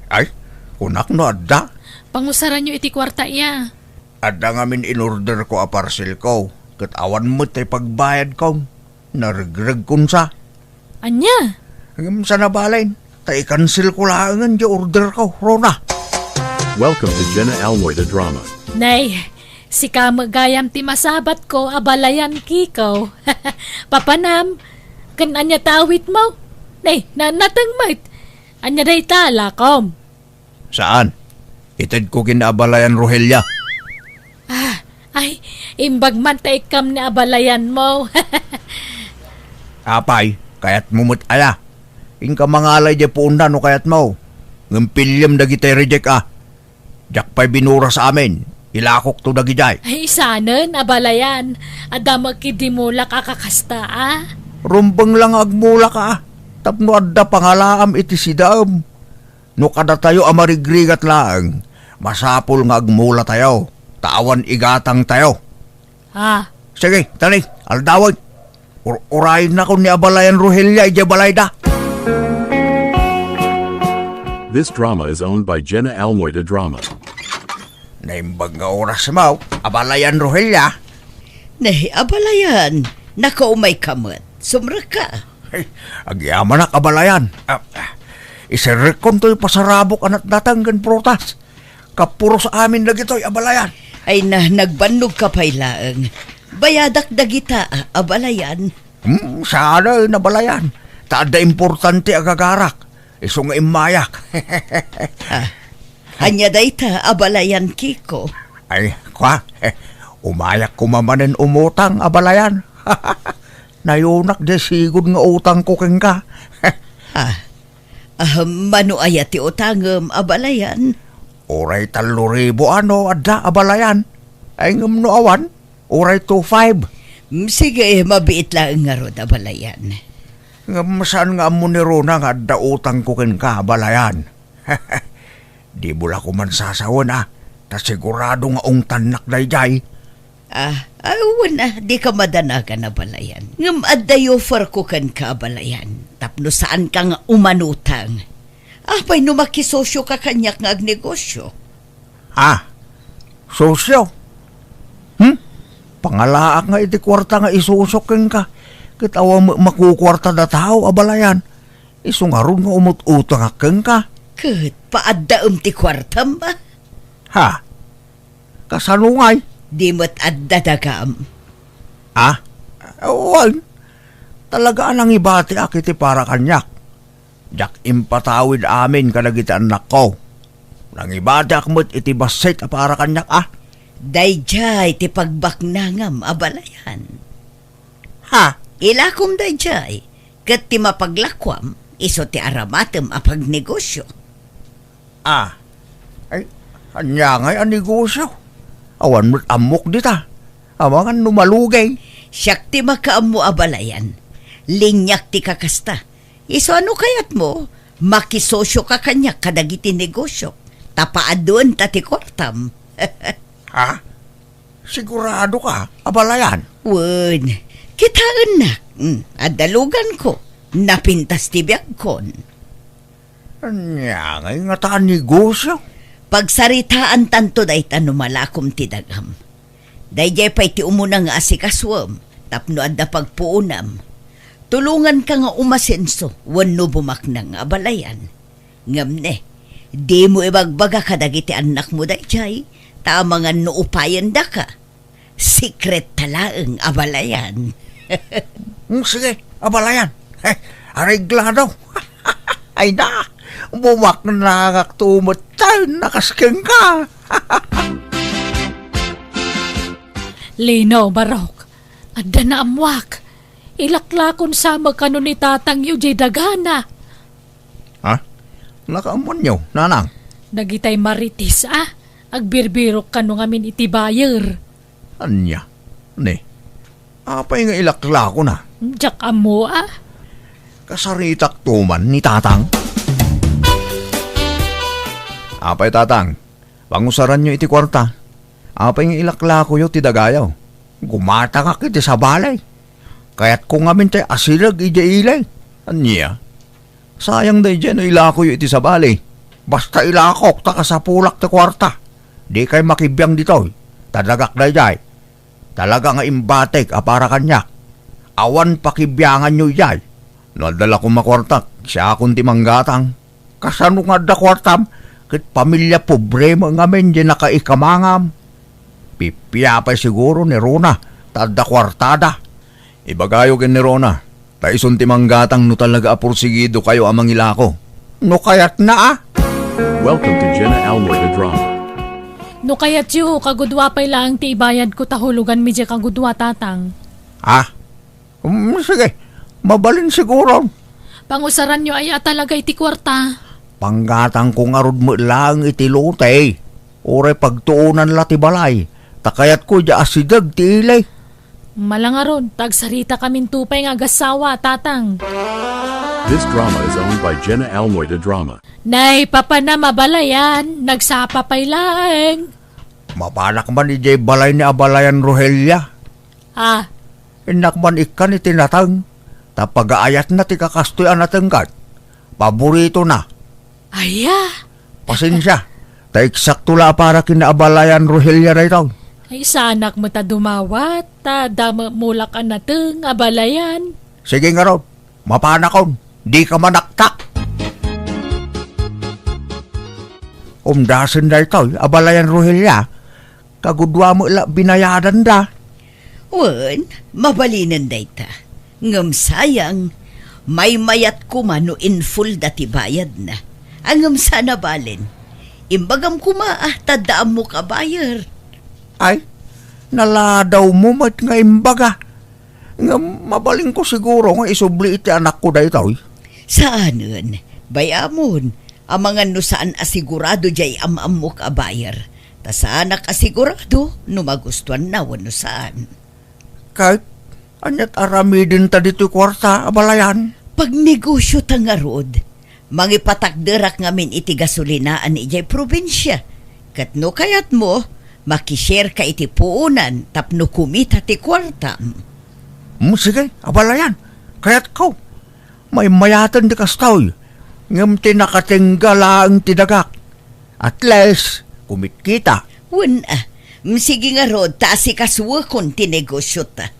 Ay, kunak no ada. Pangusaran nyo iti kwarta iya. Ada ngamin in-order ko a parcel ko. Kat awan mo tay pagbayad ko. Narigrag kun sa. Anya? Hanggang sa nabalain. Tay cancel ko lang di order ko, Rona. Welcome to Jenna Almoida Drama. Nay, si kamagayam ti masabat ko abalayan kikaw. Papanam, kan anya tawit mo? Nay, natang mait. Anya day talakom. Saan? Itid ko kinabalayan Rohelia. Ay, imbag man ta ikam ni abalayan mo. Apay, kayat mumut aya. Ingka mangalay di puundan no kayat mo. Ngimpilyam dagitay reject ah. Jak pa'y binura sa amin. Ilakok to dagijay. Ay, sanen, abalayan. Ada magkidimula kakakasta, ah. Rumbang lang agmula ka ah. Tapno adda pangalaam iti sidaam. No kada tayo amarigrigat lang. Masapol nga agmula tayo. Tawan igatang tayo. Ah, Sige, tani, aldawag. Urayin na ko ni abalayan Rohelia ija balayda. This drama is owned by Jenna Almoida Drama. Naimbag nga oras mo, abalayan Rohelia. Nahi, abalayan. Nakaumay kamot. Sumra ka. Ay, agyaman na kabalayan. Isirekon to'y pasarabok anat datanggan protas. Kapuro sa amin lagi to'y abalayan. Ay nagbanog ka pailaang. Bayadak dagita, abalayan. Sana ay nabalayan. Taada importante agagarak. Iso nga imayak. Anya dayta, abalayan kiko. Ay, kwa, umayak kumamanin umutang abalayan. Nayunak de sigod nga utang ko keng ka. Mano ayat ti utangem, abalayan. Oray 3,000 ano adda abalayan. Ay ngam no awan, oray 2,500. Sige, mabiit lang nga ron, abalayan. Ngam saan nga mo ni Rona nga adda utang ko ken ka abalayan. Di bula ko man sasawan ta sigurado nga ungtan dayjay. Wala, di ka madanagan na balayan. Ngam addayo far ko kan ka balayan. Tapno saan ka nga umanutang. Apay no makisosyo ka kanyak nga agnegosyo. Sosyo? Pangalaak nga iti kwarta nga isusok ken ka. Kitawa makukwarta na tao abalayan. Iso nga ron nga umut-utang ken ka. Kat paaddaam ti kwartam ba? Kasanungay? Di mo't addadagam. Awan. Talaga anang ibati akiti para kanyak. Jak impatawid amin kadagiti anak ko. Nang ibati akmo't iti basit para kanyak Dayjay ti pagbaknangam abalayan. Ilakom dayjay. Kat ti mapaglakwam, iso ti aramatem apag negosyo. Ay, anya ngay ang negosyo. Awan mo't amok dita. Awangan numalugay. Siyak ti makaam abalayan. Linyak ti kakasta. Iso ano kayat mo? Makisosyo ka kanyak kadagiti negosyo. Tapaadun tati kwartam. Sigurado ka, abalayan? Wen, kitaan na. Adalugan ko. Napintas ti biyag kon. Anya ngay nga taan negosyo. Pagsaritaan tanto day tanumalakom ti dagam. Dayjay pa'y ti umuna nga asikaswam. Tapno adda pagpuunam. Tulungan ka nga umasenso. Wano bumaknang abalayan. Ngamne, di mo ibagbaga kadagiti anak mo dayjay. Tama nga nuupayan da ka. Secret talaang abalayan. Sige, abalayan. Areglado. Ay na, bumak na nakaktumot tayo, nakasking ka. Lino, Barok. Adda na amwak. Ilaklakon sa magkano ni tatang yu jay dagana. Nakaamon nyo, nanang. Nagitay maritis Agbirbirok kano ngamin iti bayer. Anya, ne. Apay nga ilaklako na. Jak amo Kasaritak tuman ni tatang. Apay tatang, pangusaran nyo iti kwarta. Apay nga ilaklako yo ti dagayaw. Gumata ka kiti sa balay. Kaya't kung ngamin tayo asilag ija-ilay. Anya, sayang day dyan ilako yo iti sa balay. Basta ilakok ta ka sa pulak ti kwarta. Di kay makibiyang dito. Tadagak day jay. Talaga nga imbatek para kanyak. Awan pakibiyangan nyo jay. Nadala ko makwartak, siya akong timanggatang. Kasano nga da kwartam, kit pamilya pobre mo ngamin di nakaikamangam. Pipiyapay siguro ni Rona, tada kwartada. Ibagayo kin ni Rona, taison timanggatang no talaga apursigido kayo amang ilako. No kayat na Welcome to Jenna Almoida Drama. No kayat yu, kagudwa pa'y lang ti ibayad ko tahulugan mi dya kagudwa tatang. Sige, mabalin siguro. Pangusaran nyo ay talaga iti kwarta. Panggatang kong arod mo lang iti lote. Ore pagtuunan la ti balay. Takayat ko dya asidag ti ilay. Malangaron, tagsarita kamin tupay nga gasawa, tatang. This drama is owned by Jenna Almoida Drama. Nay, papa na mabalayan, nagsapa pa'y laeng. Mapanak man ijay balay ni abalayan Rohelia. Inak man ikan itinatang. Tapagaayat na ti kakastoy anatengkat. Paborito na. Aya, Pasensya. Ta eksakto la para kinaabalayan Rogelia na ito. ay sa anak mo ta dumawat, ta dama mulak an nateng abalayan. Sige nga ron. Mapanakon. Di ka manaktak. Umdasan na ito. Abalayan Rogelia. Kagudwa mo ila binayadan da. Wen, mabalinan dayta. Ngam sayang, may mayat kumano in full dati bayad na. Angam sana balin. Imbagam tadaam mo kabayar. Ay, naladaw mo mat nga imbaga. Nga mabaling ko siguro nga isubli iti anak ko da ito. Saanon, bayamon, ang mga no saan asigurado jay amam mo kabayar. Ta saan asigurado, no magustuhan na wano saan. Kahit anyat aramidin ta dito kwarta, abalayan. Pag negosyo ta nga rod, mangipatakderak ngamin iti gasolinaan ijay probinsya. Katno kayat mo, makishare ka iti puunan tapno kumita ti kwarta. Sige, abalayan. Kaya't ko. May mayatan di kastaw. Ngam tinakatinggala ang tidagak. At least, kumikita. Wen sige nga rod, taasi kaswakon ti negosyo ta.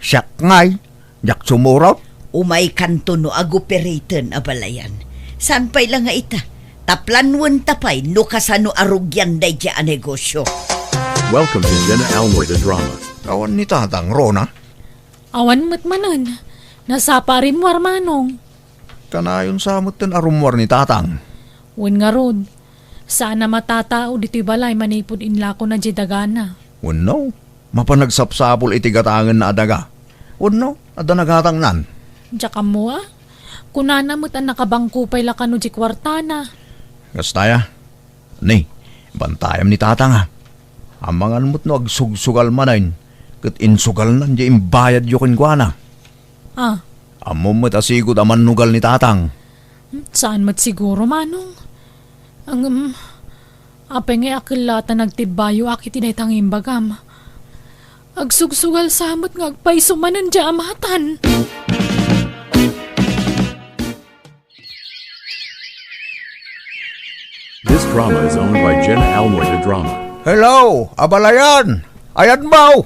Siyak ngay, yak sumurot. Umay kanto no agoperaten abalayan. San pay lang nga ita? Taplanwan tapay no kasano arugyan day dya a negosyo. Welcome to Jenna Almoy the Drama. Kawan ni Tatang Rona. Awan mo't manan, nasapa rin mo armanong. Kanayon sa amutin arumwar ni Tatang. Wen nga rod, saan na matatao dito'y balay manipod inla ko na dagana. Wano, mapanagsapsapol iti gatangan na adaga. Wano, ada naghatang nan. Tsaka mo kunana mo't ang nakabangkupay la kano di kwartana. Gastaya, ni, bantayam ni Tatang ha. Amangan mo't no agsugsugal manayin. Kat insugal nan di imbayad yukin kwa na. Ah, Amo mo't asigod aman nugal ni Tatang. saan mo't siguro manong? Ang, apay nga akilata nagtibayo akit inaytang imbagam. Agsugsugal samot nga agpaiso manan di amatan. This drama is owned by Jenna Almoy the Drama. Hello, abalayan. Ayan mo.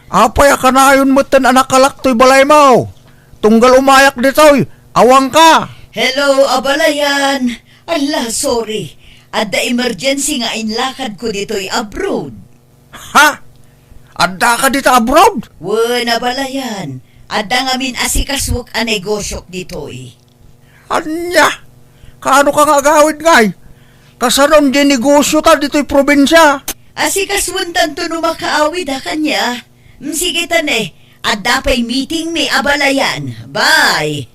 Apay akanayon mo't tan anak kalaktoy balay mo. Tunggal umayak ditoy. Awang ka. Hello, abalayan. Allah, sorry. Adda emergency nga inlakad ko dito'y abroad. Ha? Adda ka dito abroad? Wen, abalayan. Adda ngamin asikaswak a negosyok dito'y. Anya? Kaano ka nga gawid ngay? Kasanon di negosyo ta dito'y probinsya. Asikaswan tanto no makaawid ha kanya. Sige tane, adda pa'y meeting may abalayan. Bye!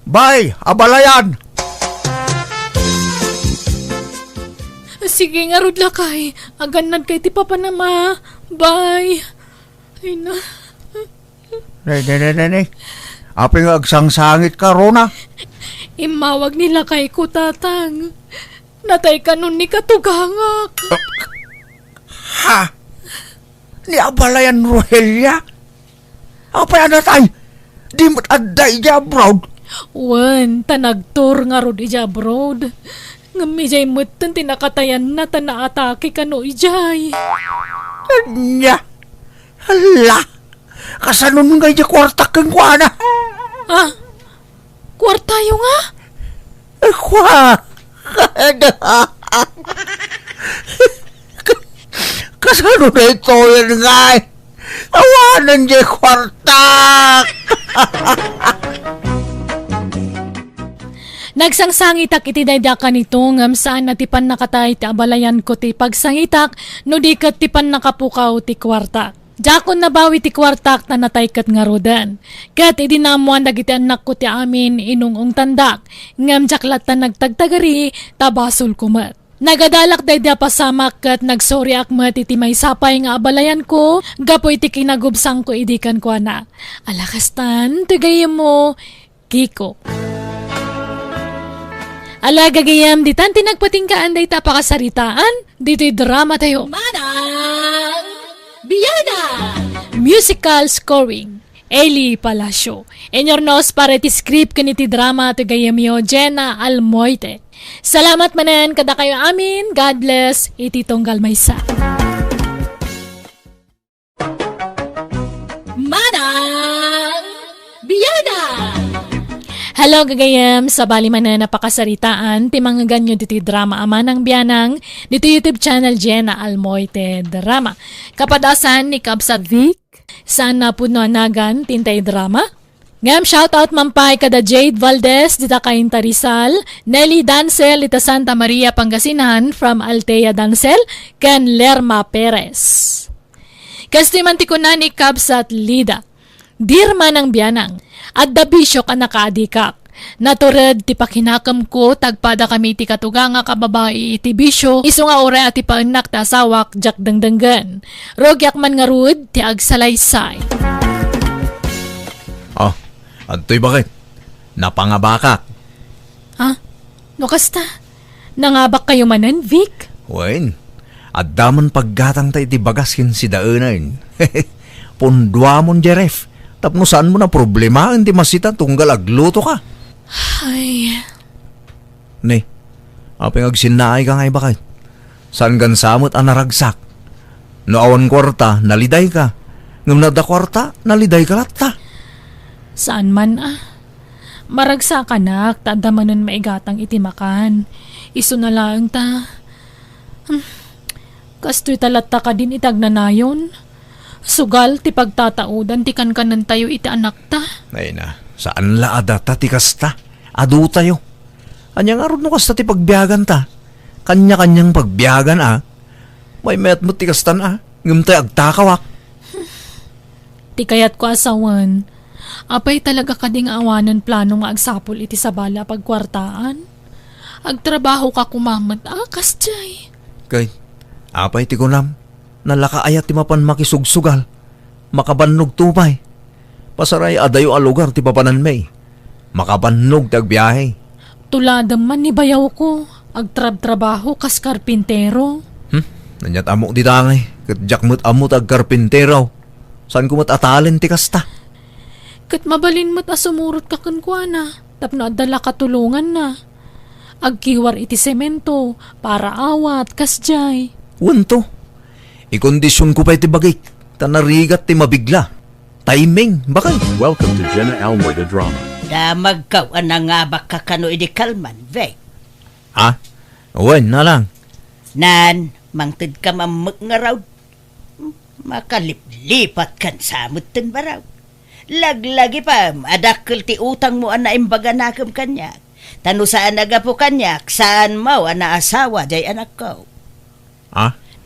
Bye, abalayan. Sige nga rod lakay, aganad kay ti papanama. Bye. Ay na. Nay. Apay nga agsangsangit ka, Rona. Imawag nila kay ko tatang. Natay ka nun ni katugangak. Ha? Ni abalayan Rogelia? Apay anatay? Di mo't adda ija abroad? Wen, tanagtor nga rod ija abroad. Ngamijay mutan tinakatayan na tanaatake ka no ijay. Anya? Hala? Kasanon nga ija kwartak kang kuana? Ah, kwartayo nga? Kasano na ito yun nga? Awanan di kwartak! Nagsangsangitak iti daydakan nito ngam saan natipan nakatay ti abalayan ko ti pagsangitak no di kat tipan nakapukaw ti kwarta. Jakon nabawi ti kwartak na natay kat nga rodan. Kat idinamuan dagiti anak ko ti amin inungong tandak ngam jaklat na nagtagtagari tabasol kumat. Nagadalak dayda pasamak kat nagsori akmat iti may sapay nga abalayan ko gapo iti kinagubsang ko idikan ko na. Alakastan, tigayam mo, Kiko. Ala gagayam, di tanti nagpatingkaan day tapakasaritaan, dito'y drama tayo. Manang Biyada! Musical scoring, Eli Palacio. Enyornos para ti script kaniti drama to gayam yo, Jenna Almoite. Salamat manan kada kayo amin. God bless. Iti tunggal maysa. Manang Biyada! Hello gagayam, sa bali man na napakasaritaan, timanggan nyo dito drama ama ng biyanang, dito YouTube channel Jenna Almoite Drama. Kapadasan ni Kabsat Vic, saan na puno anagan, tintay drama? Ngam shoutout mampay kada Jade Valdez, dita Cainta Rizal, Nelly Dancel, dita Santa Maria Pangasinan, from Altea Dancel, kan Lerma Perez. Kastimanti ko na ni Kabsat Lida, Dirma ng biyanang, at dabisyo ka nakaadikak. Natured ti pakinakam ko, tagpada kami ti katuga nga kababae iti bisyo, iso nga ore at ti paanak ta asawak, jak dangdanggan. Rogyak man nga rud, ti agsalaysay. Oh, adto'y bakit? Napangabakak. Ha? No kasta? Nangabak kayo manan, Vic? Wen, addaman paggatang tayo ti bagaskin si Daenayn. Pundwa mon Jeref. Tapno saan mo na problema, hindi masita tunggal agluto ka. Ay, Ne, apeng agsinaay ka ngay bakit? Saan gansamot ang naragsak? No awan kwarta, naliday ka. Ngam nada kwarta, naliday ka latta. saan man Maragsa ka nak, tada manan maigatang itimakan. Iso na lang ta. Kastoy talatta ka din itag na nayon. Sugal, ti pagtataudan, ti kankanan tayo iti anak ta. Ay na, saan la adata ti kasta? Adu tayo. Anyang arod no kasta ti pagbiyagan ta. Kanya-kanyang pagbiyagan May met mo ti kastan Ngam tayo agtakawak. Ti kayat ko asawan. Apay talaga kading awanan plano nga agsapol iti sabala pagkwartaan. Agtrabaho ka kumamat, kasjay. Kay, apay ti kunam. Nalakaayat ti mapan makisugsugal. Makabannog tupay. Pasaray adayo a lugar ti papanan may. Makabannog ti agbiyahe. Tuladam man ni bayaw ko. Agtrab-trabaho kas karpintero. Nanyat amok di tangay. Katjak mo't amot ag karpintero. Saan ko mo't atalin ti kasta? Kat mabalin mo't asumurot ka kankwana. Tapno adala katulungan na. Agkiwar iti semento para awat kasjay. Wento. Ikondisyon ko pa iti bagik. Tanarigat ti mabigla. Timing, bakay. Welcome to Jenna Almoida Drama. Damag ka, nga ba kakano idi kalman, Vic? Uwan na lang. Nan, mangtid ka mamag nga raw. Makaliplipat kan samot tin baraw. Laglagi pa, adakil ti utang mo ana imbaga nakam kanyak. Tano saan nagapo kanyak, saan mo ana asawa jay anak ko.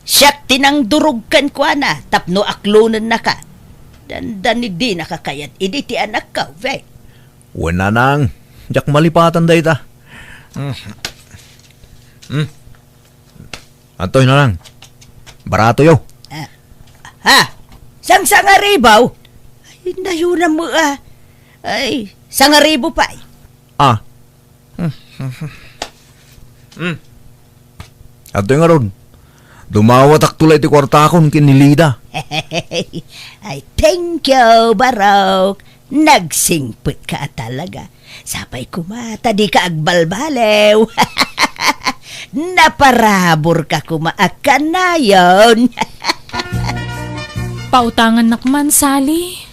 Siyak tinang durugkan ko ana, tapno aklunan na ka. Dandan di nakakayat, idi ti anak ko, Vic. Uwan na nang. Jak malipatan dahi ta. Antoy na lang. Barato yo. Sang-sangaribaw? Ay, nayunan mo Ay, sangaribo pa Antoy nga ron. Dumawatak tulay ti kwarta akon kinilida. Ay, thank you, Barok. Nagsingput ka talaga. Sabay kumata, di ka agbalbalew. Naparabor ka kumaakan na yun. Pautangan nakman, Sally.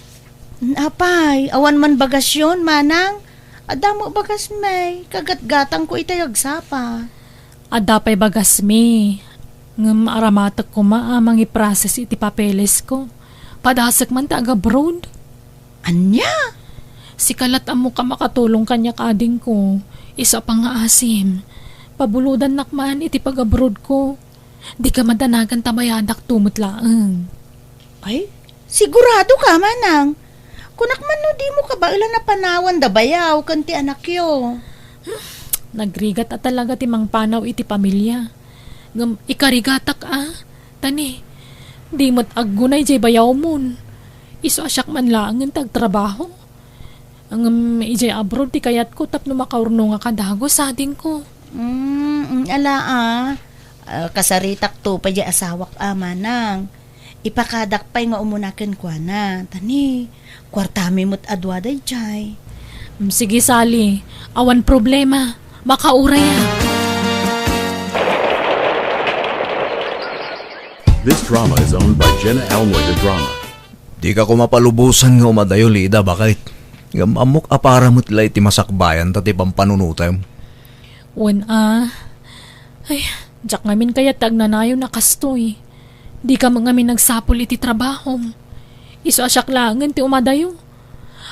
Apay, awan man bagas yun, manang. Adamo bagas may, kagat-gatang ko itayag sapa. Adapay bagas mi. Ngam aramatak ko maamang iprocess iti papeles ko. Padasak man taga abroad. Anya? Si kalat amo ka makatulong kanya kading ko. Isa pang asim. Pabuludan nakman iti pag-abroad ko. Di ka madanagan tamayadak tumutlaang. Ay, sigurado ka, manang. Kunak man no di mo ka ba ilan na panawan da bayaw kanti anak yo. Nagrigat at talaga timang panaw iti pamilya. Ngam ikarigatak Tani, di mo't aggunay jay bayaw mon. Iso asyak man lang ang tagtrabaho. Ang ijay abroad ti kayat ko tapno makaurno nga kadago sa ading ko. Kasaritak to pa jay asawak manang. Ipakadakpay nga umunaken kwa na. Tani, kwartami mo't adwaday jay. Sige, Sally. Awan problema. Makauraya. This drama is owned by Jenna Almoy the Drama. Di ka ko mapalubusan nga umadayo, Lida, bakit? Amok apara mo't lay ti masakbayan tati pampanunutay mo. Wan Ay, jak ngamin kaya tagnanayo na kastoy. Di ka ngamin nagsapol iti trabaho. Iso asyak langan ti umadayo.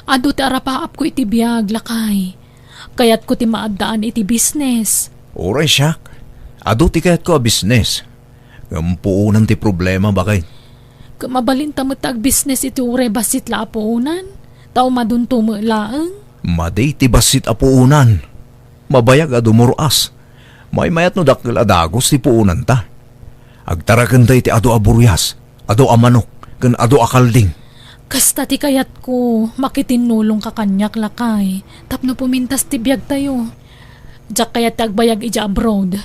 Ado ti arapaap ko iti biyag lakay. Kayat ko ti maadaan iti business. Oray siyak. Ado ti kayat ko a business. Gampuunan ti problema bakit? Kamabalin tamot ag business iti ure basit la apuunan. Tao maduntumo laang. Maday ti basit apuunan. Mabayag ado muruas. May mayat no dakil adagos ti puunan ta. Agtaragan ti ado aburyas, ado amanok, kan ado akalding. Kasta ti kayat ko, makitinulong ka kanyak lakay. Tapno pumintas ti biyag tayo. Jak kayat ti agbayag ija abroad.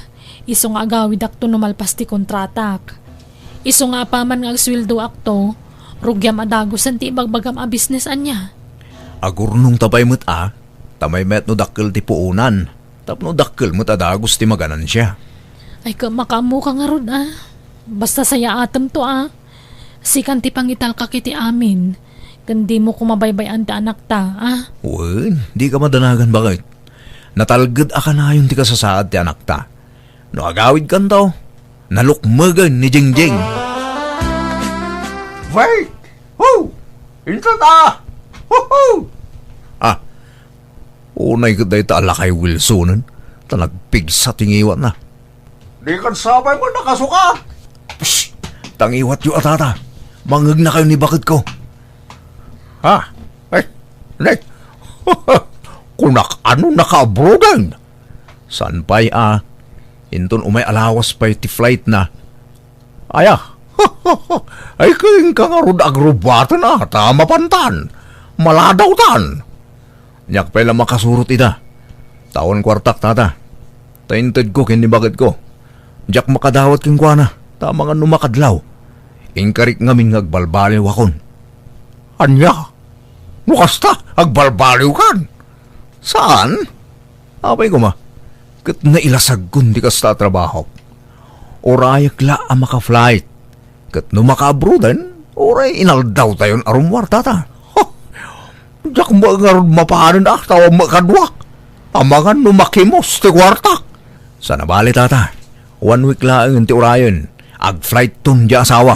Iso nga agawid akto numalpas ti kontratak. Iso nga paman nga agswildo akto, rugyam adagosan ti ibagbagam a business anya. Agurnong tabay mo't tamay met no dakil ti puunan. Tapno dakil mo't adagos ti maganan siya. Ay makamu ka nga rod Basta saya atem to Sikan ti pangital ka kiti amin. Kandi mo kumabaybayan ti anak ta Wen, di ka madanagan bakit? Natalgad ka na yun ti kasasaad ti anak ta. No agawid kan to, nalukmagan ni Jingjing. Wait! Woo! Inta ta! Woohoo! Unay ka dahi ta alakay Wilsonan. Tanagpigsa tingiwan na. Di kan sabay mo nakasuka! Psst! Tangiwat yu atata. Mangag na kayo ni bakit ko. Ha? Ay, Nick! Kunak ano naka-abroadan? San pa'y inton umay alawas pa'y ti flight na. Aya! Ay kaling kangarod agrobatan tama pantan. Maladaw tan. Nyak pa'y lang makasurot ida. Taon kwartak tata. Tainted ko kini bakit ko. Diyak makadawat king kwa na. Tama nga numakadlaw. Ingkarik ngamin ngagbalbaliw akon. Anya? Nukasta, agbalbaliw kan? Saan? Apay ko ma. Kat nailasag kun di kasta trabaho. Orayak la ang maka-flight. Kat no maka-abroadan, oray inaldaw tayon arumwar tata. Diyak mo nga ron mapaanan tawag makadwak. Amangan numakimos ti kwartak. Sa nabali tata, 1 week lang ti orayon. Ag-flight tun di asawa.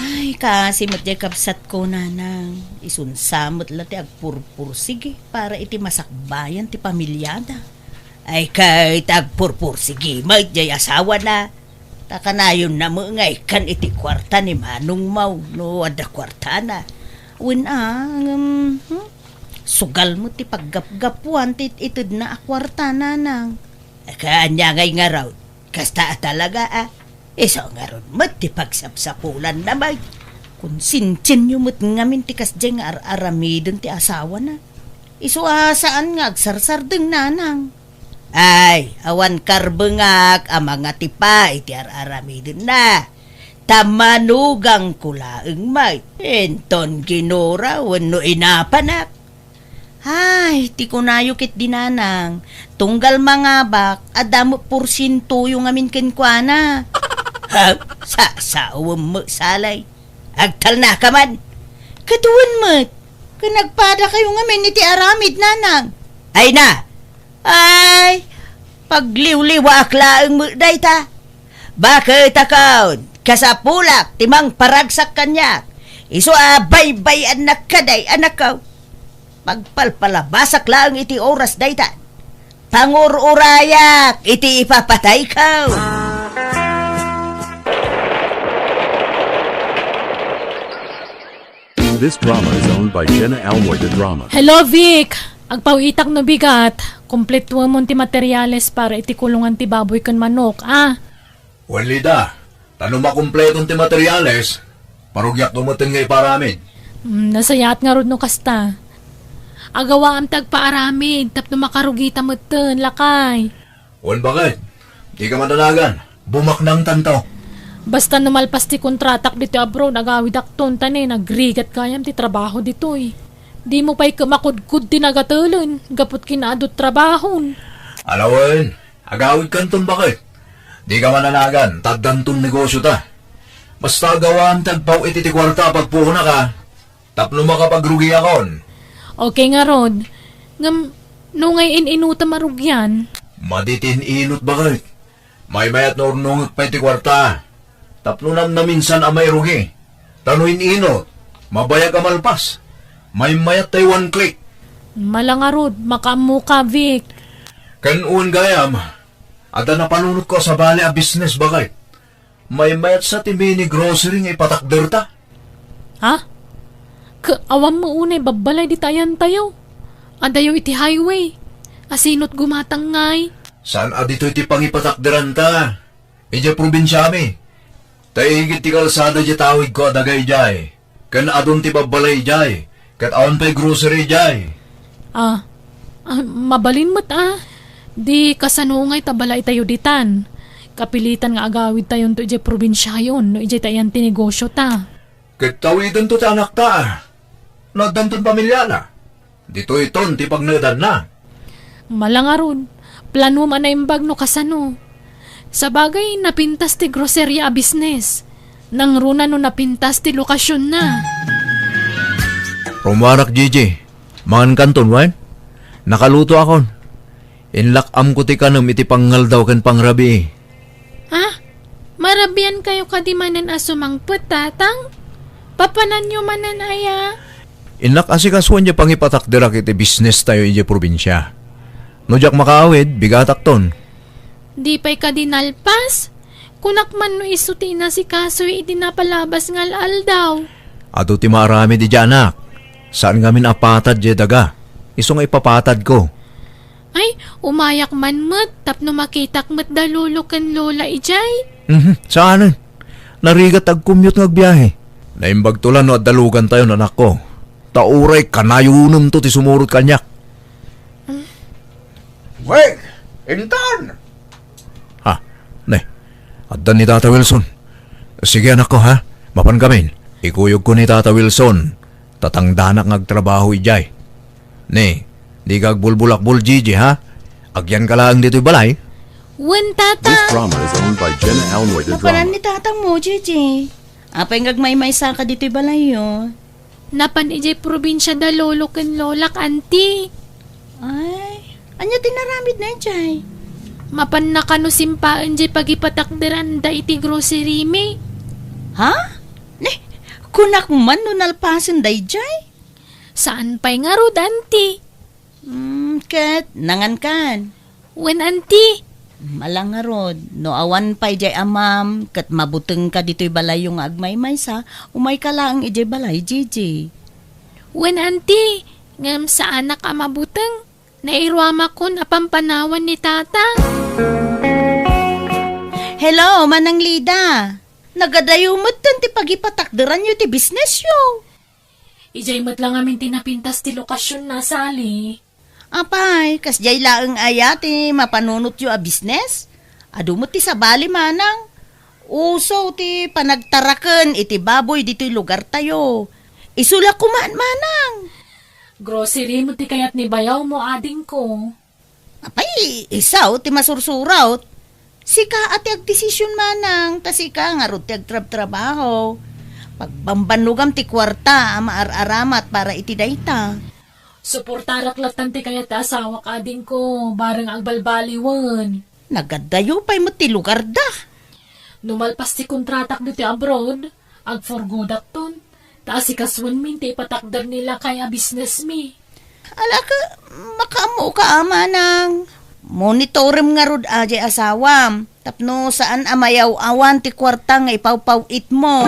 Ay, kasi matya kapsat ko nanang. Isunsamot la ti agpurpur. Sige, para iti masakbayan ti pamilyada. Ay, kahit agpurpur. Sige, matya asawa na. Takanayon na mo ngay kan iti kwarta ni Manong Mau. No, ada kwarta na. Win sugal mo ti paggap-gapuan ti itid na akwarta nanang. Kanya ngay nga raw. Kasta talaga Iso nga ron mat ti pagsapsapulan na bay. Kung sinchin yung mat ngamin ti kasdya nga aramidon ti asawa na. Iso saan nga agsarsardeng nanang. Ay, awan karbengak mga tipa iti aramidon na. Tamanugang kulaeng may. Enton ginora wano inapanak. Ay, ti kunayo kit dinanang. Tunggal mga bak, adamo porsinto yung amin kenkwana. Sasawam mo salay. Agtal na ka man. Katuan mo't. Kanagpada kayo ngamin iti aramid nanang. Ay na. Ay, pagliw-liwa aklaang mo dayta. Bakit akaon? Kasapulak, timang paragsak kanyak. Iso bay-bay anak kaday anak ka. Pagpalpalabasak lang iti oras dayta. Pangururayak, iti ipapatay ka. This drama is owned by Jenna Almoy the Drama. Hello, Vic! Agpawitak no bigat. Kompleto mo ti materyales para iti kulungan ti baboy kan manok, Walida, tanong makumpletong ti materyales. Parugyak dumating ngay paramin. Nasayat nga rod no kasta. Agawa am tagpaaramid, tapno makarugita mo ten, lakay. Wan bakit? Di ka madalagan. Bumak ng tanto. Basta numalpas ti kontratak dito abroad, agawid akton tani, nagrigat kayam ti trabaho dito Di mo pa'y makudkud ti nagatulan, gapot kinaadot trabahon. Alawan, agawid kanton bakit? Di ka mananagan, tagdantong negosyo ta. Basta gawan tagpaw iti kwarta pagpuhuna ka. Tapno makapagrugi akon. Okay nga, Rod. Ngam, nungay inuta marugyan. Maditin inot bakit? May mayat na urnungag pa iti kwarta. Tapno na minsan amay rugi. Tanuin inot, mabayag amalpas. May mayat tayo 1 click. Malanga, Rod. Makamu ka, Vic. Kanuun gayam, ada na panunot ko sa bali a business bakit? May mayat sa timini grocery nga ipatakder ta. Ha? Awam mo unay, babalay di tayan tayo. Adayo iti highway. Asinot gumatangay. Saan adito iti pangipatakderan ta? Ija probinsya mi. Taigit ti kalsada di tawid ko adagay jay. Kan adon ti babalay jay. Kat awan pa'y grocery jay. Mabalin mo't Di kasanungay tabalay tayo ditan. Kapilitan nga agawid tayon to ije probinsya yon, no ije tayan tinegosyo ta. Kat tawidan to ti anak ta. Nadanton pamilya na. Dito iton ti pagnadan na. Malangaron, plano man na imbag no kasano. Sa bagay, napintas ti groceria a business. Nang runa no napintas ti lokasyon na. Rumarak Gigi, mangan kanton wan? Nakaluto akon. Inlakam ko ti kanam iti panggal daw kan pangrabi. Ha? Marabian kayo kadimanan asumang putatang? Papanan nyo manan aya? Inlak asikasuan niya pangipatakderak iti business tayo iti probinsya. No jak makaawid, bigatak ton. Di pa'y kadinalpas? Kunak man no isuti na si kasoy iti napalabas ngal daw. Ato ti marami di janak. Saan ngamin apatad di daga? Iso nga ipapatad ko. Ay, umayak man mo't tapno makitak mo't dalulo kan lola ijay. Saan? Narigat ag commute ngagbiyahe. Naimbag tulan no at dalugan tayo nanak ko. Tauray kanayunom to ti sumurot kanyak. Wait! Intan! Ha? Ne, addan ni Tata Wilson. Sige anak ko ha, mapan kamin. Ikuyog ko ni Tata Wilson. Tatangdanak ngagtrabaho ijay. Ne, di kag bulbulakbol Gigi ha? Agyan ka lang dito'y balay. Wen tata. This drama is owned by Jenna Almoy the Napanan Drama. ni tatang mo, Gigi. Apay ngagmay-may sa ka dito'y balayo. Napan ijay probinsya da lolo kan lolak anti. Ay, anya tinaramid na ijay. Mapan na kano simpaan jay pagipatakderan da iti grocery me. Ha? Ne, kunak man no nalpasan da ijay? Saan pa'y nga rod anti? Kat, nangan kan. Wen anti? Malangarod, no awan pa ijay amam, kat mabuteng ka dito'y balay yung agmay-may sa, umay ka lang ijay balay, Gigi. Wen anti? Ngam sa anak amabuteng? Nairwama kon apampanawan ni tata. Hello, Manang Lida. Nagadayo mo ti pagipatakderan yu ti business yu. Ijay mat lang amin tinapintas ti lokasyon na sali. Apay, kasjay laeng aya ti mapanunot yu a business. Adu mo ti sabali manang. Uso ti panagtaraken iti baboy dito'y lugar tayo. Isula kumaan manang. Grocery mo ti kayat ni bayaw mo ading ko. Apay, isaw ti masursuraw. Sika ati agdesisyon manang, ta sika nga ro ti agtrab-trabaho. Pagbambanugam ti kwarta, maararamat para iti dayta. Suportarak latan ti kayat asawa ka ading ko, bareng agbalbaliwan. Nagadayo pa'y mo ti lugar da. Numalpas ti kontratak dito abroad, agforgodak ton. Taas ikaswan min ti ipatakdar nila kaya business mi. Ala ka, makamu ka manang. Monitorim nga rod ajay asawam. Tapno saan amayaw-awan ti kwarta nga ipaw-pawit mo.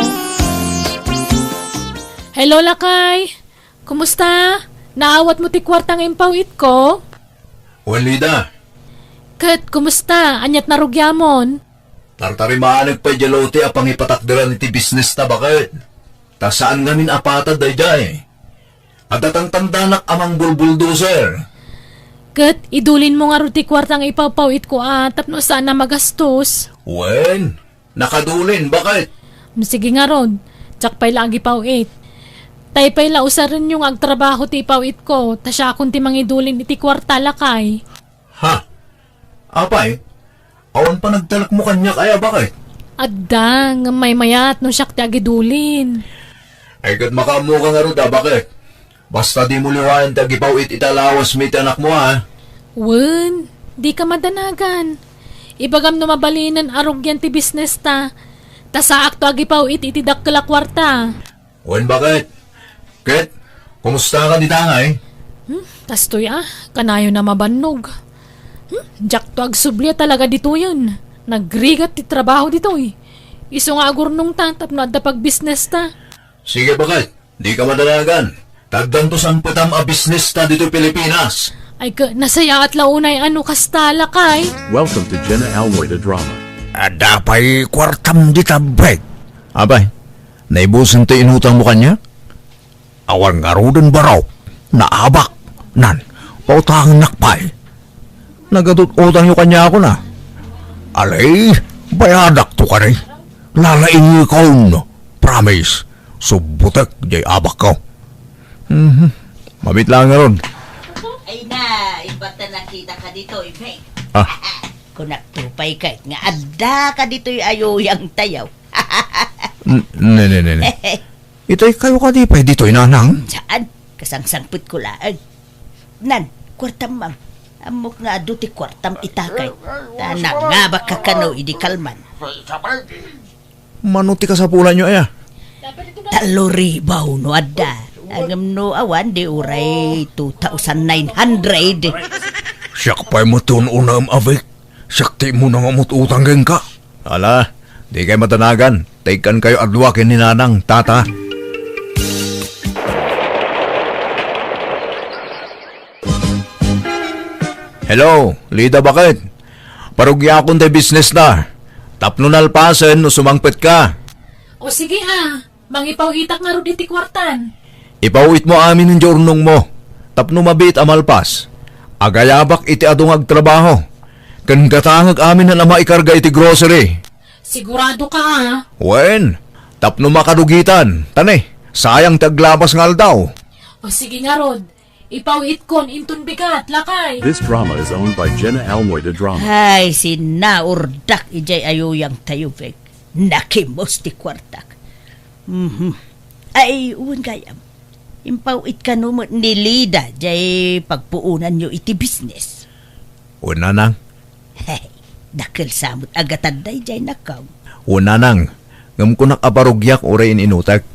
Hello, Lakay! Kumusta? Naawat mo ti kwartang impawit ko? Walida, Kat, kumusta? Anyat narugyamon? tartarimaan pa jalote apang ipatakderan iti business ta bakit? Ta saan ngamin apatad day jay? Adatang tandanak amang bulbuldoser. Kat, idulin mo nga ro ti kwartang ipawpawit ko tapno saan na magastos? Wen, nakadulin bakit? Sige nga rod, tsak pa'y lagi pawit. Tay pa'y lausaran yung agtrabaho ti pawit ko, tasya akong ti mangidulin iti kwarta Lakay. Ha? Apay, Awan pa nagtalak mo kanya kaya bakit? Adda, nga may mayat no siyak ti agidulin. Ay kat makamu ka nga ruda, bakit? Basta di mo liwain tagipawit italawas mit anak mo ha. Wen, di ka madanagan. Ibagam no mabalinan arog yan ti business ta. Tasaak to agipawit itidak kala kwarta. Wen bakit? Ket, kumusta ka di tangay? Tastoy kanayo na mabannog. Jack to agsublia talaga dito yun. Nagrigat ti trabaho dito eh. Iso nga agurnong ta, tapno adda pag business ta. Sige bakit? Di ka madalagan. Tagdan to sang patam a business ta dito Pilipinas. Ay nasaya at launay ano kastala kay. Welcome to Jenna Almoy the Drama. Ada pa'y kwartam di tabay. Abay, naibusan to inutang mo kanya? Awan nga roden baraw. Naabak. Nan, pautang nakpay. Nagatut-utang yung kanya ako na. Alay, bayadak to ka rin. Lalaing ikaw no. Promise. Subutek jay abak ko. Mabit lang nga ron. Ay na, ibata nakita ka dito, Ifeng. Ah. Kung naktupay ka, nga adda ka dito yung ayoyang tayaw. Ne. Ito'y kayo ka di pa dito'y nanang. Saan? Kasangsangput ko laag. Nan, kwartam mang. Amok nga aduti kwartam itakay. Tanak nga baka kano idi kalman. Manuti ka sa pula nyo aya. Taloribaw no adda. Agam no awan di uray 2,900. Siyak pa'y matun-unam avik. Siyak ti mo na nga utang geng ka. Ala, di kayo matanagan. Taikan kayo adwakin ni nanang, tata. Hello, Lida bakit? Parugyakon tayo business na. Tapno nalpasen no sumangpet ka. O sige mangipaw-itak nga ro diti kwartan. Ipawit mo amin ng jornong mo. Tapno mabit amalpas. Agayabak iti adong agtrabaho. Kan katangag amin na maikarga iti grocery. Sigurado ka Wen, tapno makadugitan. Tane, sayang taglabas ngal daw. O sige nga rod. Ipawit kon intun bigat, lakay. This drama is owned by Jenna Almoy the Drama. Ay, sinaurdak ijay ayoyang tayo, Fek. Nakimos ti kwartak. Ay, uwan kayam. Impawit ka numot ni Lida, jay pagpuunan nyo iti business. Una nang, Hey, dakil samot agatan day jay nakaw. una nang. Ngam ko nakaparugyak urain inutak.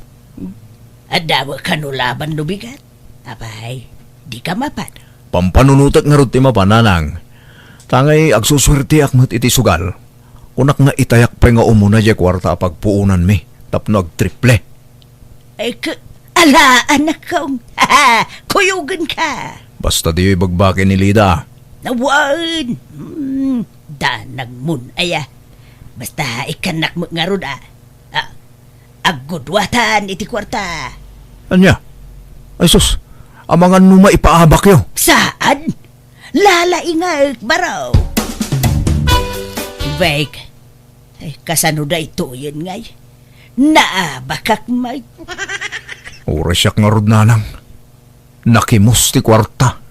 Adawa ka no laban no bigat. Abay, di ka mapan. Pampanunutak nga ron ti mapananang. Tangay agsuswerte akmat iti sugal. Kunak nga itayak pa nga umuna jay kwarta pagpuunan mi. Tapno agtriple. Ay, ala, anak kong, kuyugan ka. Basta di bagbakin ni Lida. Nawan! Danag mun, aya. Basta ikanak mo nga ron, agudwatan iti kwarta. Anya? Ay sus, amangan numa ipaabak yo. Saan? Lalaingag, baraw. Bek, ay, kasano da ito yun ngay? Naabakak may. Oras siyak nga rod nanang. Nakimos ti kwarta.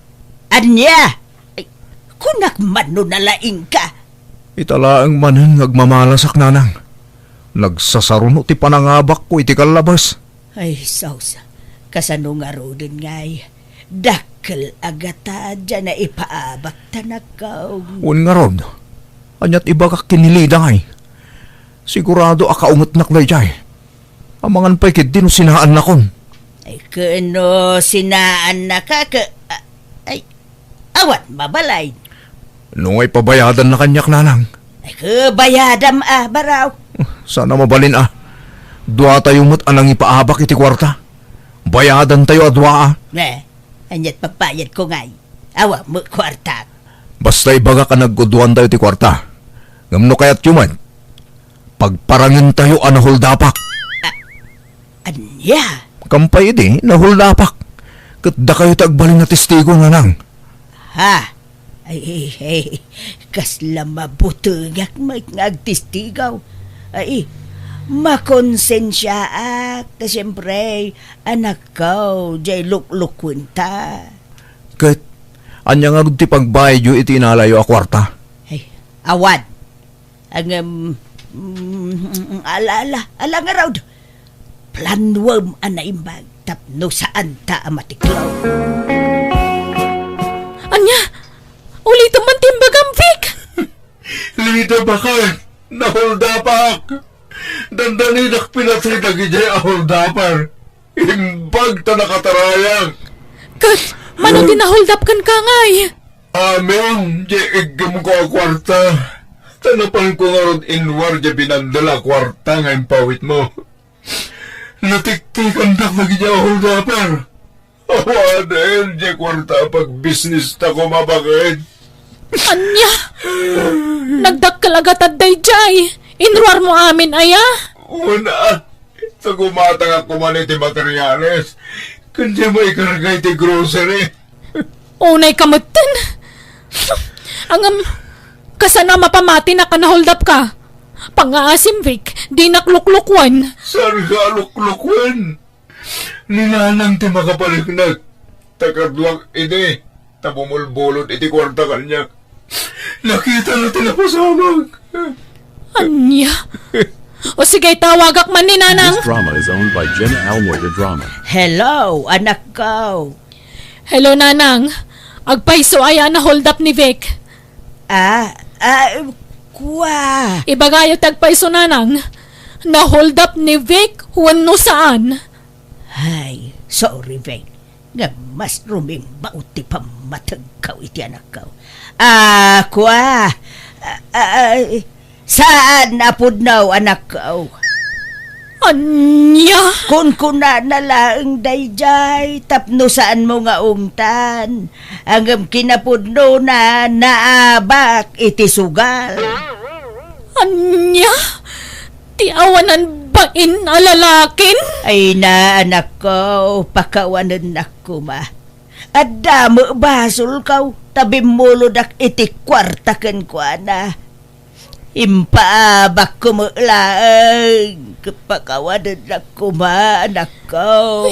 Anya? Ay, kunak man no nalaing ka. Italaang manan ngagmamalasak nanang. Nagsasaruno ti panangabak ko iti kalabas. Ay, sausa. Kasano nga rodin ngay. Dakkel agata dyan na ipaabak tanakaw. Un nga rod. Anyat iba ka kinilida ngay. Sigurado akaungat naklay jay. Amangan pa'y kid sinaan na kon. Ay, kano sinaan na ka ay, awat mabalay. Nung ay pabayadan na kanyak nanang. Ay, bayadam baraw. Sana mabalin Dua tayo mo't anang ipaabak iti kwarta. Bayadan tayo adwa Anyat pagpayad ko ngay. Awa mo kwarta. Basta ibaga ka nagguduan tayo ti kwarta. Ngamno kaya't yuman. Pagparangin tayo anahuldapak. Anya? Kampay di, nahuldapak. Katda kayo tagbalin na testigo na lang. Ha? Ay, kasla mabutungak may ngagtistigaw. Ay, makonsensya ta siyempre, anak ko, jay luklukun ta. Kat, anya nga ti pagbayad yu iti inalayo a kwarta. Ay, awad, Ang, ala nga raw. Planwam anaimbag, tapno saan ta amatiklaw. Anya, ulit man timbagam, Vic. Lida bakit? Nahuldapak! Dandanidak pinatay na gijay aholdapar. Imbag ta nakatarayang. Kat, mano din na-hold up kan kangay. Amen, di igam ko ang kwarta. Tanapan ko nga ron inwar di binandala kwarta nga impawit mo. Natiktikan na magiging aholdapar. Awanan, di kwarta pag business ta ko mabagay. Anya, nagdakalagatad day jay. Inruar mo amin, aya. Una, sa gumatang ako man iti materyales. Kanya may karagay iti grocery. Unay kamutin. Ang kasana mapamati na ka na-hold up ka. Pang-aasim, Vic, di nakluklukwan. Saan ka luklukwan? Ninanang ti makapalignag. Takadwag iti. Tabumulbulot iti kwarta kanya. Nakita na tinapasamag. Anya. O sige, tawagak man ni Nanang. This drama is owned by Jenna Almoida Drama. Hello, anak ko. Hello, Nanang. Agpaiso aya na hold up ni Vic. Kuwa. Ibagayo tagpaiso, Nanang. Na hold up ni Vic, huwan no saan. Ay, sorry, Vic. Nga mas ruming bauti pa matagkaw iti anak ko. Kuwa. Saan napudnaw anak ko? Anya. Kun kuna na lang dayjay, tapno saan mo nga ungtan. Hanggang kinapudno na naabak iti sugal. Anya. Ti awanan bain alalakin? Ay na anak ko, pakawanan ako ma. At damo basol kaw, tabi muludak iti kwarta ken kwa na. Impaabak ko mo lang, kapakawanan ako ma, anak ko.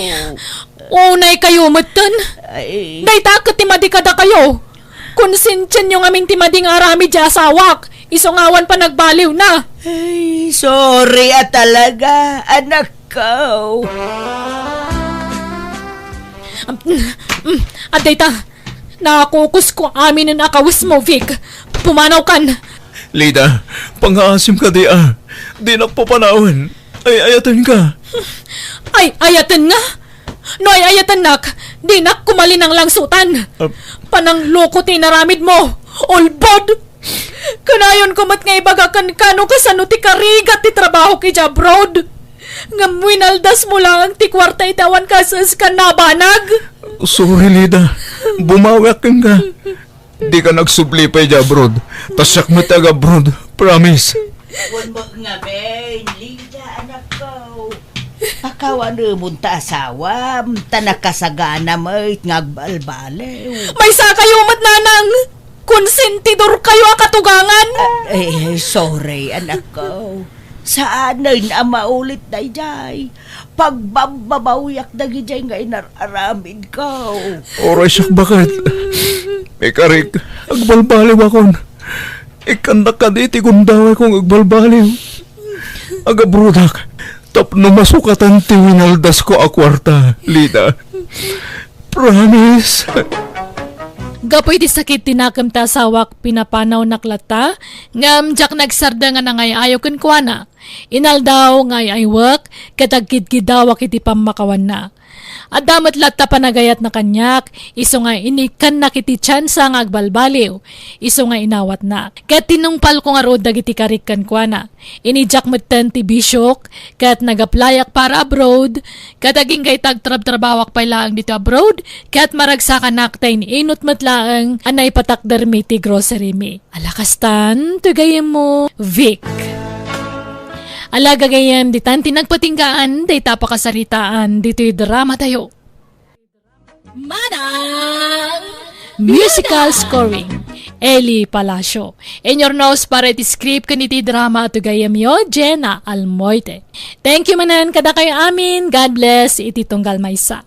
Unay kayo matan. Ay, Day takot timadikada kayo. Konsensyan yung aming timading arami di asawak. Isungawan pa nagbaliw na. ay, sorry talaga, anak ko. At dayta, nakakukus ko amin ang akawis mo, Vic. Pumanaw kan. Lida, pang-aasim ka di ah. Di nakpapanawan. Ay, ayatan ka. Ay, ayatan nga. No ay ayatan nak, di nak kumalin ang langsutan. Panang loko tinaramid mo. Olbod. Kanayon ko mat nga ibagakan kano kasano ti karigat ti trabaho ki abroad. Nga mwinaldas mo lang ang ti kwarta itawan kasas ka nabanag. Sorry, Lida. Bumawak ka. Di ka nagsublipay di abroad. Tasyak mo taga abroad. Promise. Huwag mo nga, Ben. Lida, anak ko. Pakawan mo ta asawam. Tanakasagana mo ngagbalbalew. May sa kayo mat nanang. Konsentidor kayo akatugangan. Sorry, anak ko. Saan na maulit na jay? Pagbababawyak na gijay nga inararamid ko. Oray siyak bakit? Ikarik, agbalbaliw akon. Ikandak ka di, tikundaway kong agbalbaliw. Agabrudak, tapno masukatan tiwinaldas ko a kwarta, Lida. Promise. Gapoy di sakit tinakam ta sawak pinapanaw naklata, ngam jak nagsarda nga nangay ayaw kun kuana. Inal daw ngay ay work, katagkid dawak iti pamakawan na. At damat lata panagayat na kanyak, iso nga inikan na kiti tsansa nga agbalbaliw, iso nga inawat na. Kat tinungpal ko nga road dagiti karikan kuana. Inijak matan ti bisyok, kat nagaplayak para abroad, kat aging kay tagtrab-trabawak pa lang dito abroad, kat maragsakan naktay ni inot matlaang anay patakder mi ti grocery mi. Alakastan, tugayem mo, Vic. Alaga gayam, di tanti nagpatinggaan, di tapakasaritaan, dito'y drama tayo. Manang Musical scoring, Eli Palacio. In your nose para iti script kaniti drama at gayam yo, Jenna Almoite. Thank you manan kada kayo amin, God bless, iti tunggal maysa.